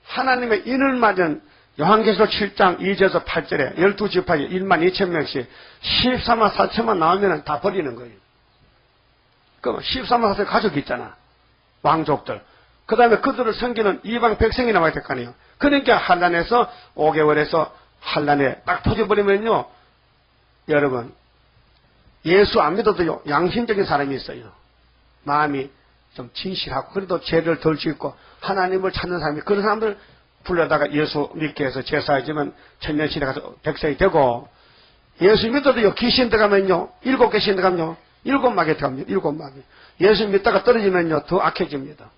하나님의 인을 맞은 요한계시록 7장 2절에서 8절에 12지파에 12,000명씩 14만 4천만 나오면 다 버리는 거예요. 그럼 14만 4천 가족이 있잖아. 왕족들. 그 다음에 그들을 섬기는 이방 백성이 나와야 될 거 아니에요. 그러니까 한란에서 5개월에서 한란에 딱 터져버리면요. 여러분, 예수 안 믿어도요, 양심적인 사람이 있어요. 마음이 좀 진실하고, 그래도 죄를 덜 짓고, 하나님을 찾는 사람이, 그런 사람들 불러다가 예수 믿게 해서 제사해주면 천년신에 가서 백성이 되고, 예수 믿어도요, 귀신 들어가면요, 7개 신 들어가면요, 7마귀 들어갑니다. 7마귀. 예수 믿다가 떨어지면요, 더 악해집니다.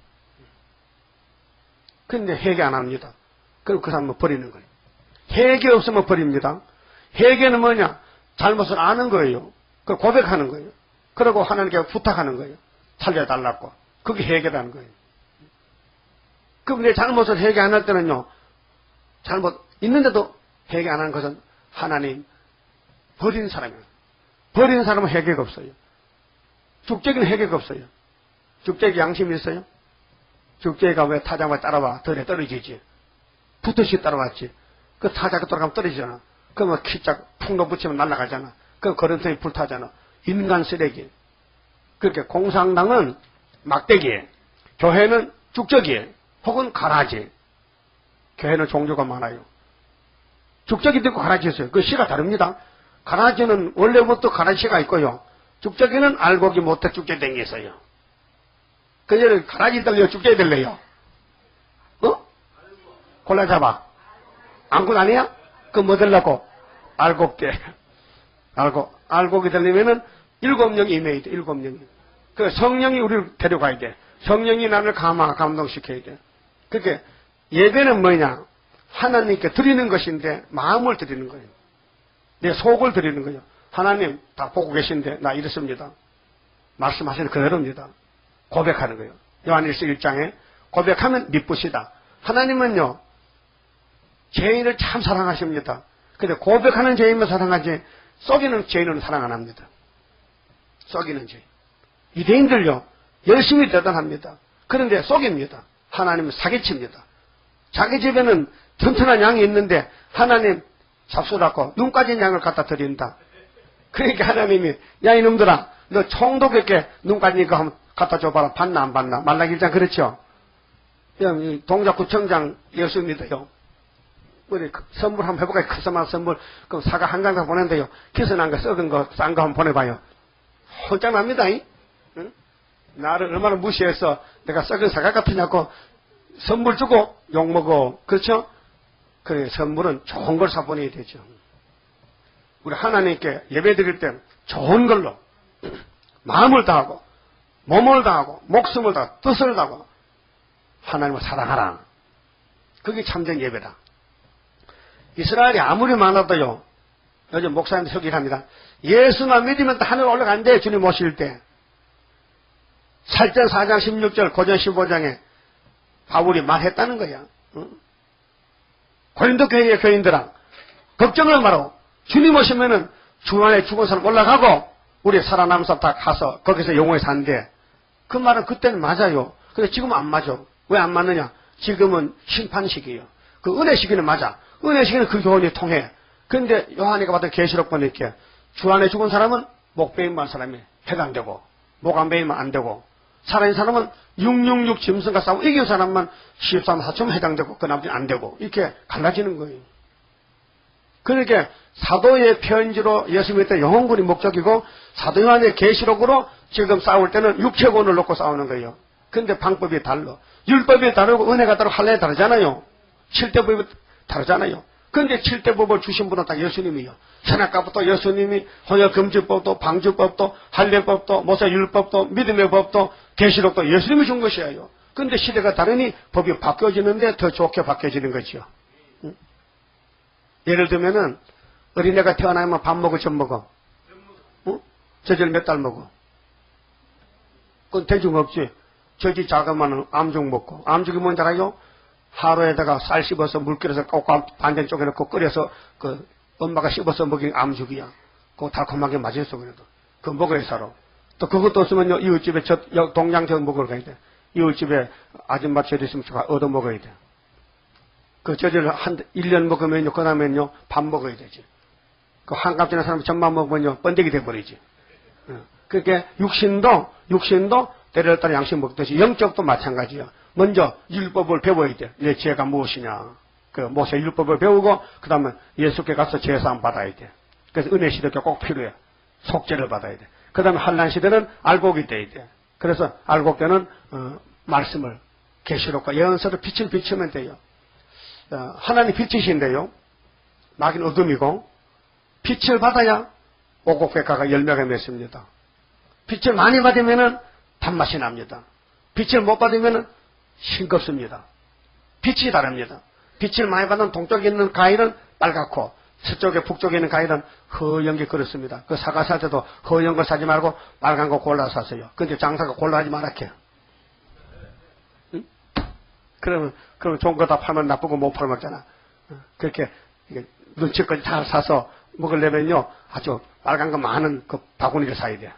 근데 회개 안 합니다. 그럼 그 사람은 버리는 거예요. 회개 없으면 버립니다. 회개는 뭐냐? 잘못을 아는 거예요. 그걸 고백하는 거예요. 그리고 하나님께 부탁하는 거예요. 살려달라고. 그게 회개라는 거예요. 그럼 내 잘못을 회개 안 할 때는요, 잘못 있는데도 회개 안 하는 것은 하나님 버린 사람이에요. 버린 사람은 회개가 없어요. 죽죄기는 회개가 없어요. 죽죄기 양심이 있어요? 죽죄기가 왜 타자마자 따라와? 덜에 떨어지지. 붙듯이 따라왔지. 그 타자가 돌아가면 떨어지잖아. 그러면 키짝 풍로 붙이면 날아가잖아. 그럼 거름통이 불타잖아. 인간 쓰레기. 그렇게 공산당은 막대기에, 교회는 죽적이에, 혹은 가라지. 교회는 종교가 많아요. 죽적이도 있고 가라지 있어요. 그 시가 다릅니다. 가라지는 원래부터 가라지가 있고요. 죽적이는 알고기 못해 죽게 된 게 있어요. 그녀는 가라지 들려요? 죽게 들려요? 어? 골라 잡아. 안군 아니야? 그 뭐 들라고? 알곡게. 알곡이 들리면은 7명이 임해야 돼. 7명이. 그 성령이 우리를 데려가야 돼. 성령이 나를 감동시켜야 돼. 그렇게 예배는 뭐냐? 하나님께 드리는 것인데 마음을 드리는 거예요. 내 속을 드리는 거예요. 하나님 다 보고 계신데 나 이렇습니다. 말씀하시는 그대로입니다. 고백하는 거예요. 요한일서 1장에 고백하면 미쁘시다. 하나님은요, 죄인을 참 사랑하십니다. 근데 고백하는 죄인만 사랑하지 속이는 죄인은 사랑 안 합니다. 속이는 죄인. 유대인들요, 열심히 대단합니다. 그런데 속입니다. 하나님은 사기칩니다. 자기 집에는 튼튼한 양이 있는데 하나님 잡수라고 눈 까진 양을 갖다 드린다. 그러니까 하나님이 야 이놈들아 너 총독에게 눈 까진 거 한번 갖다 줘봐라. 받나 안 받나. 말라기 1장 그렇죠. 동작구청장 예수 믿어요. 우리 선물 한번 해볼까요? 크스마스 선물. 그럼 사과 한 강당 보낸대요. 키스난 거 썩은 거 싼 거 한번 보내봐요. 홀짝 납니다. 응? 나를 얼마나 무시해서 내가 썩은 사과 같으냐고 선물 주고 욕먹어. 그렇죠? 그래, 선물은 좋은 걸 사보내야 되죠. 우리 하나님께 예배 드릴 때 좋은 걸로 마음을 다하고 몸을 다하고 목숨을 다하고 뜻을 다하고 하나님을 사랑하라. 그게 참된 예배다. 이스라엘이 아무리 많아도요, 요즘 목사님들 소개를 합니다. 예수만 믿으면 또 하늘 올라간대. 주님 오실 때. 살전 4장 16절 고전 15장에 바울이 말했다는 거야. 응? 고린도 교회의 교인들아, 걱정을 말어. 주님 오시면은 주 안에 죽은 사람 올라가고 우리 살아남은 사람 다 가서 거기서 영원히 산대. 그 말은 그때는 맞아요. 근데 지금은 안 맞아. 왜 안 맞느냐? 지금은 심판 시기예요. 그 은혜 시기는 맞아. 은혜 시기는 그 교훈이 통해. 그런데 요한이가 받은 계시록 보니까 주 안에 죽은 사람은 목베임만 사람이 해당되고 목안베임만 안 되고 살아있는 사람은 666 짐승과 싸우고 이긴 사람만 13, 4점 해당되고 그 나머지는 안 되고 이렇게 갈라지는 거예요. 그러니까 사도의 편지로 예수 믿을 때 영혼군이 목적이고 사도 요한의 계시록으로 지금 싸울 때는 육체군을 놓고 싸우는 거예요. 근데 방법이 달라. 율법이 다르고 은혜가 다르고 할례가 다르잖아요. 7대법이 다르잖아요. 근데 7대법을 주신 분은 딱 예수님이요. 선악과부터 예수님이 혼혈금지법도 방주법도 할례법도 모세율법도 믿음의 법도 계시록도 예수님이 준 것이에요. 근데 시대가 다르니 법이 바뀌어지는데 더 좋게 바뀌어지는 거죠. 응? 예를 들면은 어린애가 태어나면 밥 먹어 젖 먹어? 응? 저절 몇 달 먹어? 그건 대중 없지. 저지 작으면 암죽 먹고. 암죽이 뭔지 알아요? 하루에다가 쌀 씹어서 물 끓여서 꼭 반찬 쪼개놓고 끓여서 그 엄마가 씹어서 먹인 암죽이야. 그거 달콤하게 맛있어 그래도. 그거 먹어야 살아. 또 그것도 없으면요 이웃집에 동양 저 먹으러 가야 돼. 이웃집에 아줌마 젖 있으면 얻어 먹어야 돼. 그 저절 1년 먹으면요, 그 다음에는요, 밥 먹어야 되지. 그 한갑 지난 사람이 젖만 먹으면요, 번데기 돼버리지. 그렇게 육신도 때를 따라 양식 먹듯이 영적도 마찬가지야. 먼저 율법을 배워야 돼. 내 죄가 무엇이냐. 그 모세 율법을 배우고 그 다음에 예수께 가서 제사함 받아야 돼. 그래서 은혜 시대가 꼭 필요해. 속죄를 받아야 돼. 그 다음에 환난 시대는 알곡이 돼야 돼. 그래서 알곡 때는 말씀을 계시록과 예언서를 빛을 비추면 돼요. 하나님 빛이신데요. 마귀는 어둠이고 빛을 받아야 오곡백과가 열매가 맺습니다. 빛을 많이 받으면은 단맛이 납니다. 빛을 못 받으면은 싱겁습니다. 빛이 다릅니다. 빛을 많이 받는 동쪽에 있는 과일은 빨갛고 서쪽에 북쪽에 있는 과일은 허연 게 그렇습니다. 그 사과 살 때도 허연 거 사지 말고 빨간 거 골라서 사세요. 근데 장사가 골라하지 말아게. 응? 그러면 좋은 거 다 팔면 나쁘고 못 팔면 먹잖아. 그렇게 눈치껏 잘 사서 먹으려면요 아주 빨간 거 많은 그 바구니를 사야 돼.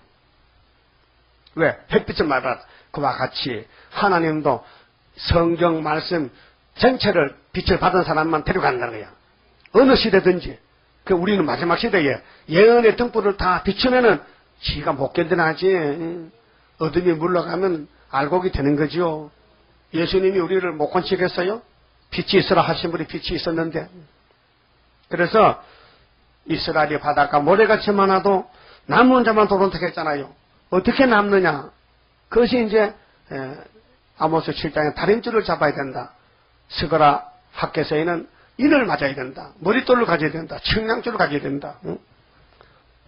왜? 햇빛을 많이 받아. 그와 같이 하나님도 성경 말씀 전체를 빛을 받은 사람만 데려간다는 거야. 어느 시대든지. 우리는 마지막 시대에 예언의 등불을 다 비추면은 지가 못 견뎌나지. 어둠이 물러가면 알곡이 되는 거지요. 예수님이 우리를 못 건치겠어요? 빛이 있으라 하신 분이 빛이 있었는데. 그래서 이스라엘이 바닷가 모래같이 많아도 남은 자만 도론택했잖아요. 어떻게 남느냐? 그것이 이제 아모스 7장에 다림줄을 잡아야 된다. 스가랴 학개서에는 인을 맞아야 된다. 머릿돌을 가져야 된다. 청량줄을 가져야 된다. 응?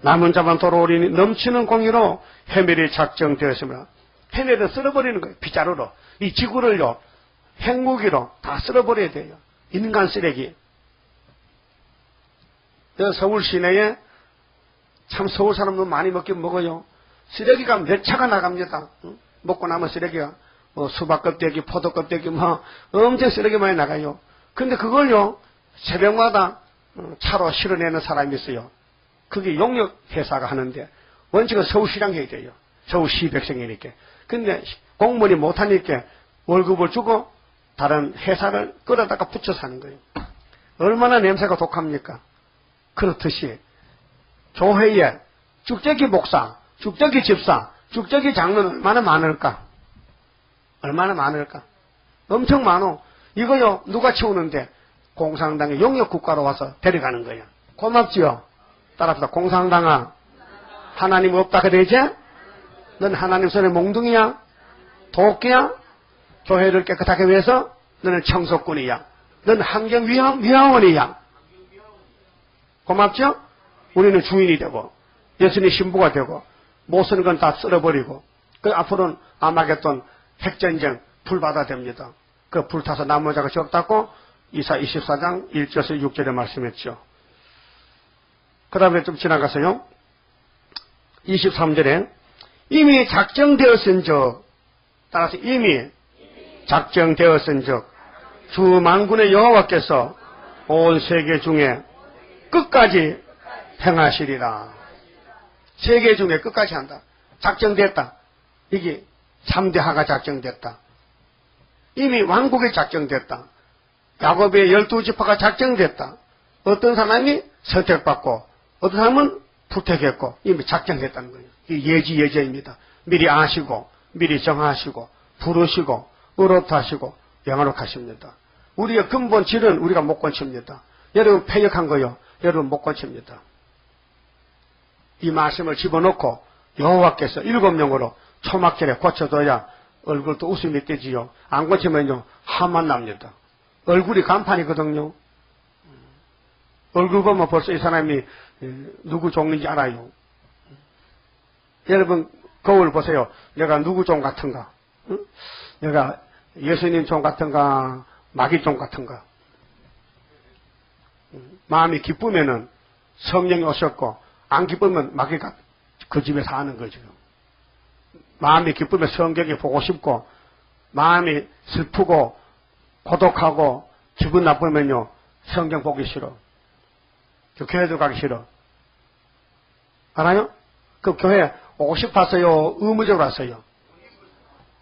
남은 자만 돌아오리니 넘치는 공의로 해멸이 작정되었으므로 해멸은 쓸어버리는 거예요. 빗자루로. 이 지구를요 핵무기로 다 쓸어버려야 돼요. 인간 쓰레기. 서울 시내에 참 서울 사람도 많이 먹긴 먹어요. 쓰레기가 몇 차가 나갑니다. 응? 먹고 남은 쓰레기가 수박 껍데기, 포도 껍데기 엄청 쓰레기 많이 나가요. 근데 그걸요 새벽마다 차로 실어내는 사람이 있어요. 그게 용역회사가 하는데 원칙은 서울시랑 해야 돼요. 서울시 백성이니까. 근데 공무원이 못하니까 월급을 주고 다른 회사를 끌어다가 붙여서 하는 거예요. 얼마나 냄새가 독합니까? 그렇듯이 교회에 죽재기 목사, 죽재기 집사, 죽재기 장로는 얼마나 많을까? 얼마나 많을까? 엄청 많어. 이거요 누가 치우는데? 공산당의 용역국가로 와서 데려가는 거예요. 고맙지요? 따라합시다. 공산당아, 하나님 없다 그러지? 넌 하나님 손에 몽둥이야? 도끼야? 교회를 깨끗하게 위해서 너는 청소꾼이야. 넌 환경위화원이야. 고맙죠? 우리는 주인이 되고 예수님 신부가 되고 못 쓰는 건 다 쓸어버리고 그 앞으로는 아마겟돈 핵전쟁 불바다 됩니다. 그 불타서 남은 자가 적다고 이사 24장 1절에서 6절에 말씀했죠. 그 다음에 좀 지나가서요. 23절에 이미 작정되었은즉 따라서 이미 작정되었은즉 주 만군의 여호와께서 온 세계 중에 끝까지 행하시리라. 세계 중에 끝까지 한다. 작정됐다. 이게 3대 하가 작정됐다. 이미 왕국이 작정됐다. 야곱의 12지파가 작정됐다. 어떤 사람이 선택받고 어떤 사람은 부택했고 이미 작정됐다는 거예요. 이 예지예제입니다. 미리 아시고 미리 정하시고 부르시고 의롭다하시고 영화롭하십니다. 우리의 근본 질은 우리가 못 고칩니다. 여러분 패역한 거요. 여러분 못 고칩니다. 이 말씀을 집어넣고 여호와께서 7명으로 초막절에 고쳐둬야 얼굴도 웃음이 떼지요. 안 고치면요 화만 납니다. 얼굴이 간판이거든요. 얼굴 보면 벌써 이 사람이 누구 종인지 알아요. 여러분 거울 보세요. 내가 누구 종 같은가? 응? 내가 예수님 종 같은가? 마귀 종 같은가? 마음이 기쁘면은 성령이 오셨고 안 기쁘면 마귀가 그 집에 사는 거죠. 마음이 기쁘면 성경이 보고 싶고 마음이 슬프고 고독하고 기분 나쁘면요 성경 보기 싫어. 교회도 가기 싫어. 알아요? 그 교회 오고 싶었어요? 의무적으로 왔어요?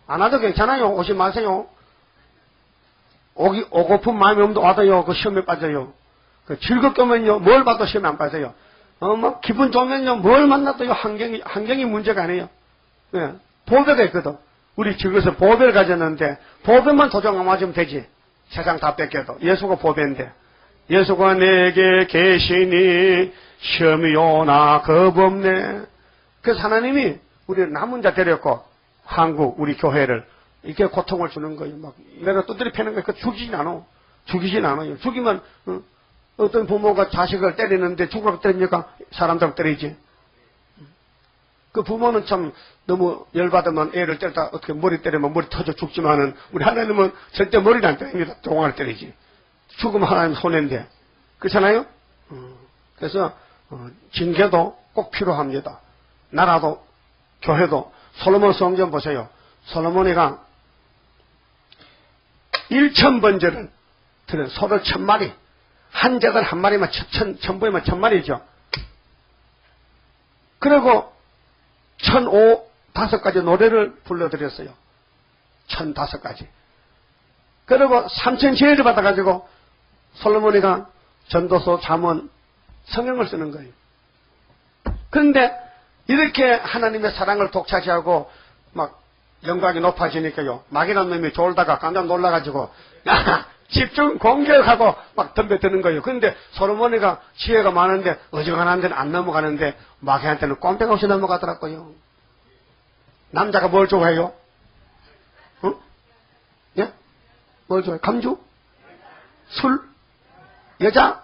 안 와도 괜찮아요. 오지 마세요. 오고픈 마음이 없는데 와도요, 그 시험에 빠져요. 그 즐겁게 오면요, 뭘 봐도 시험에 안 빠져요. 뭐, 기분 좋으면요, 뭘 만나도요, 환경이 문제가 아니에요. 예, 보배가 있거든. 우리 즐거워서 보배를 가졌는데, 보배만 도장 안 맞으면 되지. 세상 다 뺏겨도. 예수가 보배인데. 예수가 내게 계시니, 시험이 오나 겁없네. 그래서 하나님이 우리를 남은 자 데렸고, 한국, 우리 교회를, 이렇게 고통을 주는 거예요. 막, 내가 두드려 패는 거예요. 죽이진 않아. 죽이진 않아요. 죽이면, 어떤 부모가 자식을 때리는데 죽으라고 때립니까? 사람들 때리지. 그 부모는 참 너무 열받으면 애를 때리다 어떻게 머리 때리면 머리 터져 죽지만은 우리 하나님은 절대 머리를 안 때립니다. 동화를 때리지. 죽으면 하나님 손해인데. 그렇잖아요? 그래서 징계도 꼭 필요합니다. 나라도 교회도. 솔로몬 성전 보세요. 솔로몬이가 1,000번제를 드는 소를 1,000마리. 한 제단 한 마리만 천부에만 1,000마리죠. 그리고 1,005가지 노래를 불러드렸어요. 1,005가지. 그리고 3,000제를 받아가지고 솔로몬이가 전도서, 잠언, 성경을 쓰는 거예요. 그런데 이렇게 하나님의 사랑을 독차지하고 막 영광이 높아지니까요. 막이란 놈이 졸다가 깜짝 놀라가지고 집중 공격하고 막 덤벼드는 거예요. 그런데 솔로몬이가 지혜가 많은데 어지간한 데는 안 넘어가는데 마귀한테는 꼼짝 없이 넘어가더라고요. 남자가 뭘 좋아해요? 응? 예? 뭘 좋아해요? 감주? 술? 여자?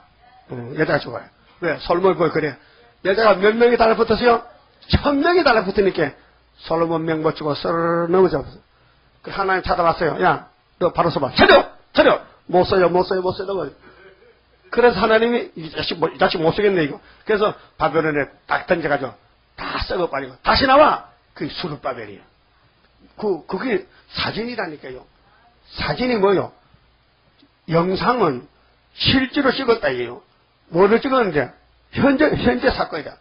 여자가 좋아요. 왜? 솔로몬이 뭘 그래? 여자가 몇 명이 달라붙었어요? 1,000명이 달라붙으니까 솔로몬 명 멋지고 썰 넘어져. 그 하나님 찾아왔어요. 야, 너 바로 서봐. 차려! 못 써요. 그래서 하나님이 이 자식 못 쓰겠네 이거. 그래서 바벨론에 딱 던져가지고 다 썩어버리고 다시 나와. 그게 수르바벨이에요. 그게 사진이라니까요. 사진이 뭐요? 영상은 실제로 찍었다 이에요. 뭐를 찍었는데 현재 사건이다.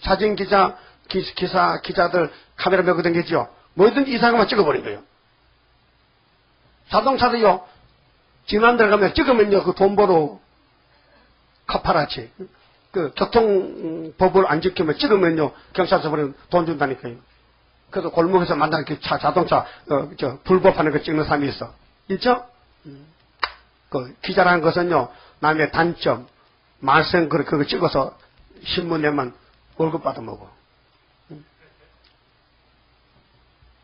사진 기자들 카메라 메고 댕기죠. 뭐든지 이상한 것만 찍어버린 거예요. 자동차도요. 지난달 가면 찍으면요. 그 돈 벌어 카파라치. 그 교통법을 안 지키면 찍으면요. 경찰서 버리면 돈 준다니까요. 그래서 골목에서 만나는 그 자동차 불법하는 거 찍는 사람이 있어. 있죠? 그 기자라는 것은요. 남의 단점, 말썽 그거 찍어서 신문 내면 월급 받아 먹어.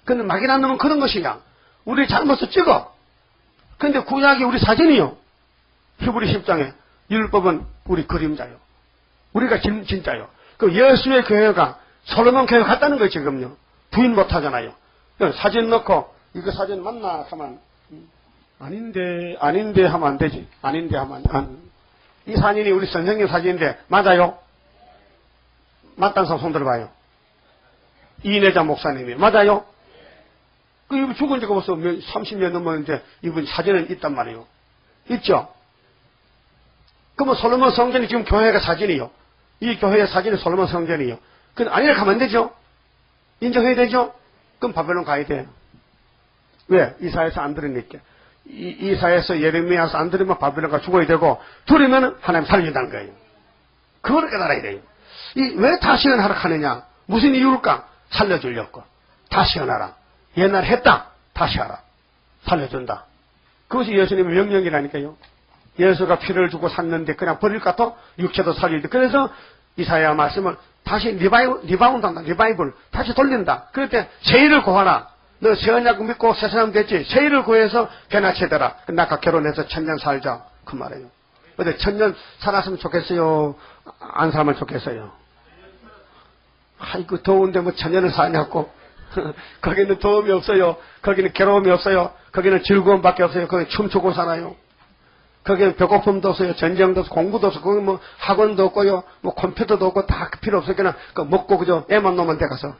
근데 막이란 놈은 그런 것이야. 우리 잘못을 찍어. 근데 구약이 우리 사진이요. 히브리 10장에 율법은 우리 그림자요. 우리가 진짜요. 그 예수의 교회가 솔로몬 교회 같다는 거예요. 지금요. 부인 못하잖아요. 사진 넣고 이거 사진 맞나 하면 아닌데 하면 안 되지. 아닌데 하면 이 사진이 우리 선생님 사진인데 맞아요? 맞다는 사람 손 들어봐요. 이내자 목사님이 맞아요? 그 이분 죽은 지가 벌써 30년 넘었는데 이분 사진은 있단 말이에요. 있죠? 그러면 솔로몬 성전이 지금 교회가 사진이요. 이 교회의 사진이 솔로몬 성전이요. 그건 아니라 가면 안 되죠? 인정해야 되죠? 그럼 바벨론 가야 돼요. 왜? 이사야서 안 들으니까. 이사야서 예레미야서 안 들으면 바벨론가 죽어야 되고 들으면 하나님 살려준다는 거예요. 그거를 깨달아야 돼요. 왜 다시 연하라 하느냐? 무슨 이유일까? 살려주려고. 다시 연하라. 옛날 했다. 다시 하라. 살려준다. 그것이 예수님의 명령이라니까요. 예수가 피를 주고 샀는데 그냥 버릴 것 같아? 육체도 살리는데. 그래서 이사야 말씀을 다시 리바운드한다. 리바이블. 다시 돌린다. 그럴 때 세일을 구하라. 너 새 언약 믿고 새 사람 됐지. 세일을 구해서 변화체되라. 나가 결혼해서 1,000년 살자. 그 말이에요. 근데 1,000년 살았으면 좋겠어요? 안 살면 좋겠어요? 아이고 더운데 뭐 1,000년을 사냐고. 거기는 도움이 없어요. 거기는 괴로움이 없어요. 거기는 즐거움밖에 없어요. 거기 춤추고 살아요. 거기는 배고픔도 없어요. 전쟁도 없어요. 공부도 없어요. 거기 뭐 학원도 없고요. 뭐 컴퓨터도 없고 다 필요 없어요. 그냥 먹고 그저 애만 놓으면 돼 가서.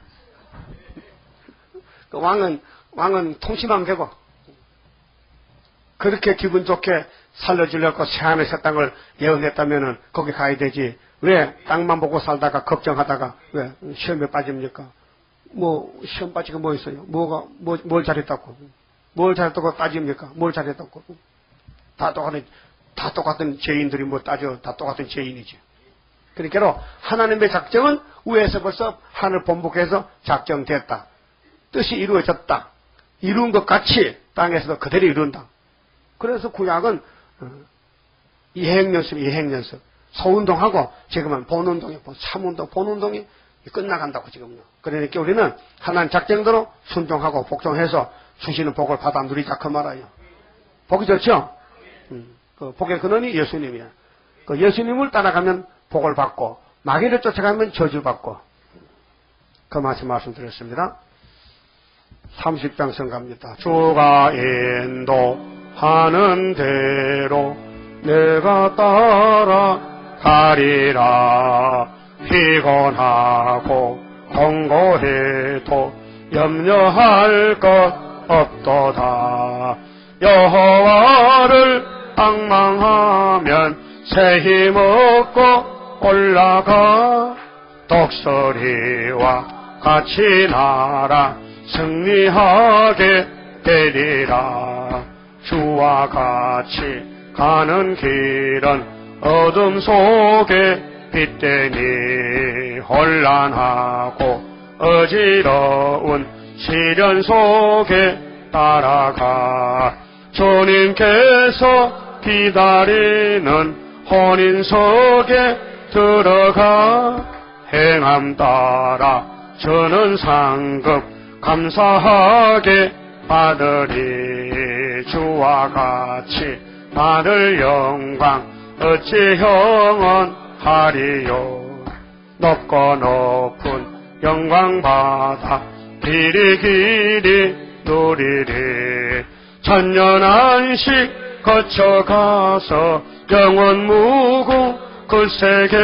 그 왕은 통치만 되고. 그렇게 기분 좋게 살려주려고 새하늘 새 땅을 예언했다면은 거기 가야 되지. 왜 땅만 보고 살다가 걱정하다가 왜 시험에 빠집니까? 뭐 시험 빠지고 뭐 있어요? 뭘 잘했다고? 뭘 잘했다고 따집니까? 뭘 잘했다고? 다 똑같은 죄인들이 뭐 따져, 다 똑같은 죄인이지. 그러니까 하나님의 작정은 위에서 벌써 하늘 본복해서 작정됐다. 뜻이 이루어졌다. 이룬 것 같이 땅에서도 그대로 이룬다. 그래서 구약은 이행연습. 소운동하고 지금은 본운동이, 참운동, 본운동이 끝나간다고 지금요. 그러니까 우리는 하나님 작정대로 순종하고 복종해서 주시는 복을 받아 누리자 그 말이에요. 복이 좋죠? 그 복의 근원이 예수님이야. 그 예수님을 따라가면 복을 받고 마귀를 쫓아가면 저주받고 그 말씀드렸습니다. 30장 성갑니다. 주가 인도하는 대로 내가 따라가리라. 피곤하고 공고해도 염려할 것 없도다. 여호와를 앙망하면 새 힘 얻고 올라가. 독수리와 같이 날아 승리하게 되리라. 주와 같이 가는 길은 어둠 속에 빛되니 혼란하고 어지러운 시련 속에 따라가. 주님께서 기다리는 혼인 속에 들어가. 행함 따라 저는 상급 감사하게 받으리. 주와 같이 받을 영광 어찌 영원하리요. 높고 높은 영광 받아 길이 누리리. 천년 안식 거쳐가서 영원 무궁 그 세계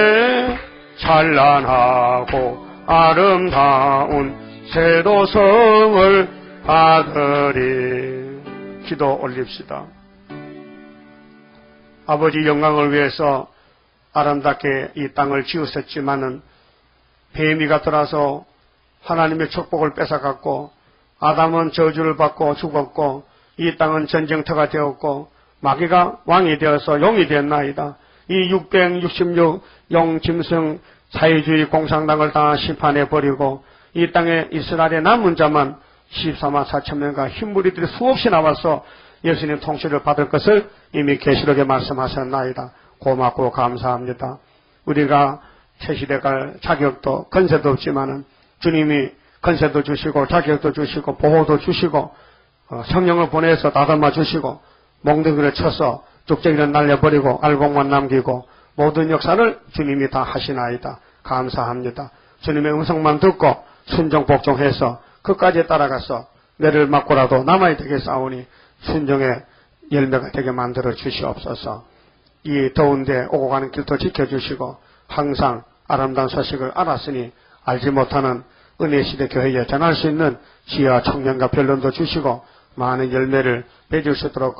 찬란하고 아름다운 세도성을 받으리. 기도 올립시다. 아버지 영광을 위해서 아름답게 이 땅을 지으셨지만은 뱀이가 들어서 하나님의 축복을 뺏어갔고 아담은 저주를 받고 죽었고 이 땅은 전쟁터가 되었고 마귀가 왕이 되어서 용이 되었나이다. 이 666 용짐승 사회주의 공산당을 다 심판해버리고 이 땅에 이스라엘의 남은 자만 14만 4천 명과 흰무리들이 수없이 나와서 예수님 통치를 받을 것을 이미 계시록에 말씀하셨나이다. 고맙고 감사합니다. 우리가 새시대 갈 자격도 건세도 없지만은 주님이 건세도 주시고 자격도 주시고 보호도 주시고 성령을 보내서 다듬어 주시고 몽둥이를 쳐서 뚝배기를 날려버리고 알곡만 남기고 모든 역사를 주님이 다 하시나이다. 감사합니다. 주님의 음성만 듣고 순종 복종해서 끝까지 따라가서 내를 맞고라도 남아야 되겠사오니 순종의 열매가 되게 만들어 주시옵소서. 이 더운데 오고 가는 길도 지켜주시고 항상 아름다운 소식을 알았으니 알지 못하는 은혜시대 교회에 전할 수 있는 지혜와 청년과 변론도 주시고 많은 열매를 맺을 수 있도록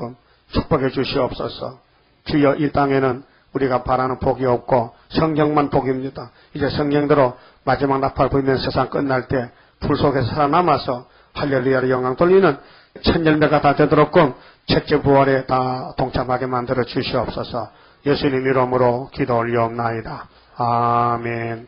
축복해 주시옵소서. 주여 이 땅에는 우리가 바라는 복이 없고 성경만 복입니다. 이제 성경대로 마지막 나팔 불면 세상 끝날 때 불 속에 살아남아서 할렐루야로 영광 돌리는 첫 열매가 다 되도록끔 첫째 부활에 다 동참하게 만들어 주시옵소서. 예수님 이름으로 기도 올리옵나이다. 아멘.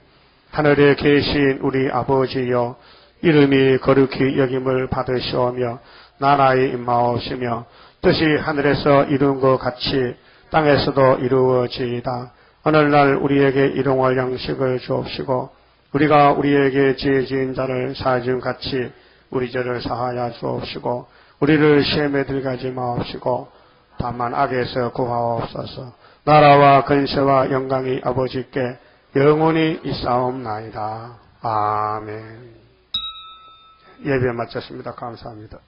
하늘에 계신 우리 아버지여, 이름이 거룩히 여김을 받으시오며 나라의 임하옵시며 뜻이 하늘에서 이룬 것 같이 땅에서도 이루어지이다. 오늘날 우리에게 일용할 양식을 주옵시고 우리가 우리에게 죄 지은 자를 사하준 같이 우리 죄를 사하여 주옵시고 우리를 시험에 들어가지 마옵시고 다만 악에서 구하옵소서. 나라와 근세와 영광이 아버지께 영원히 있사옵나이다. 아멘. 예배 마쳤습니다. 감사합니다.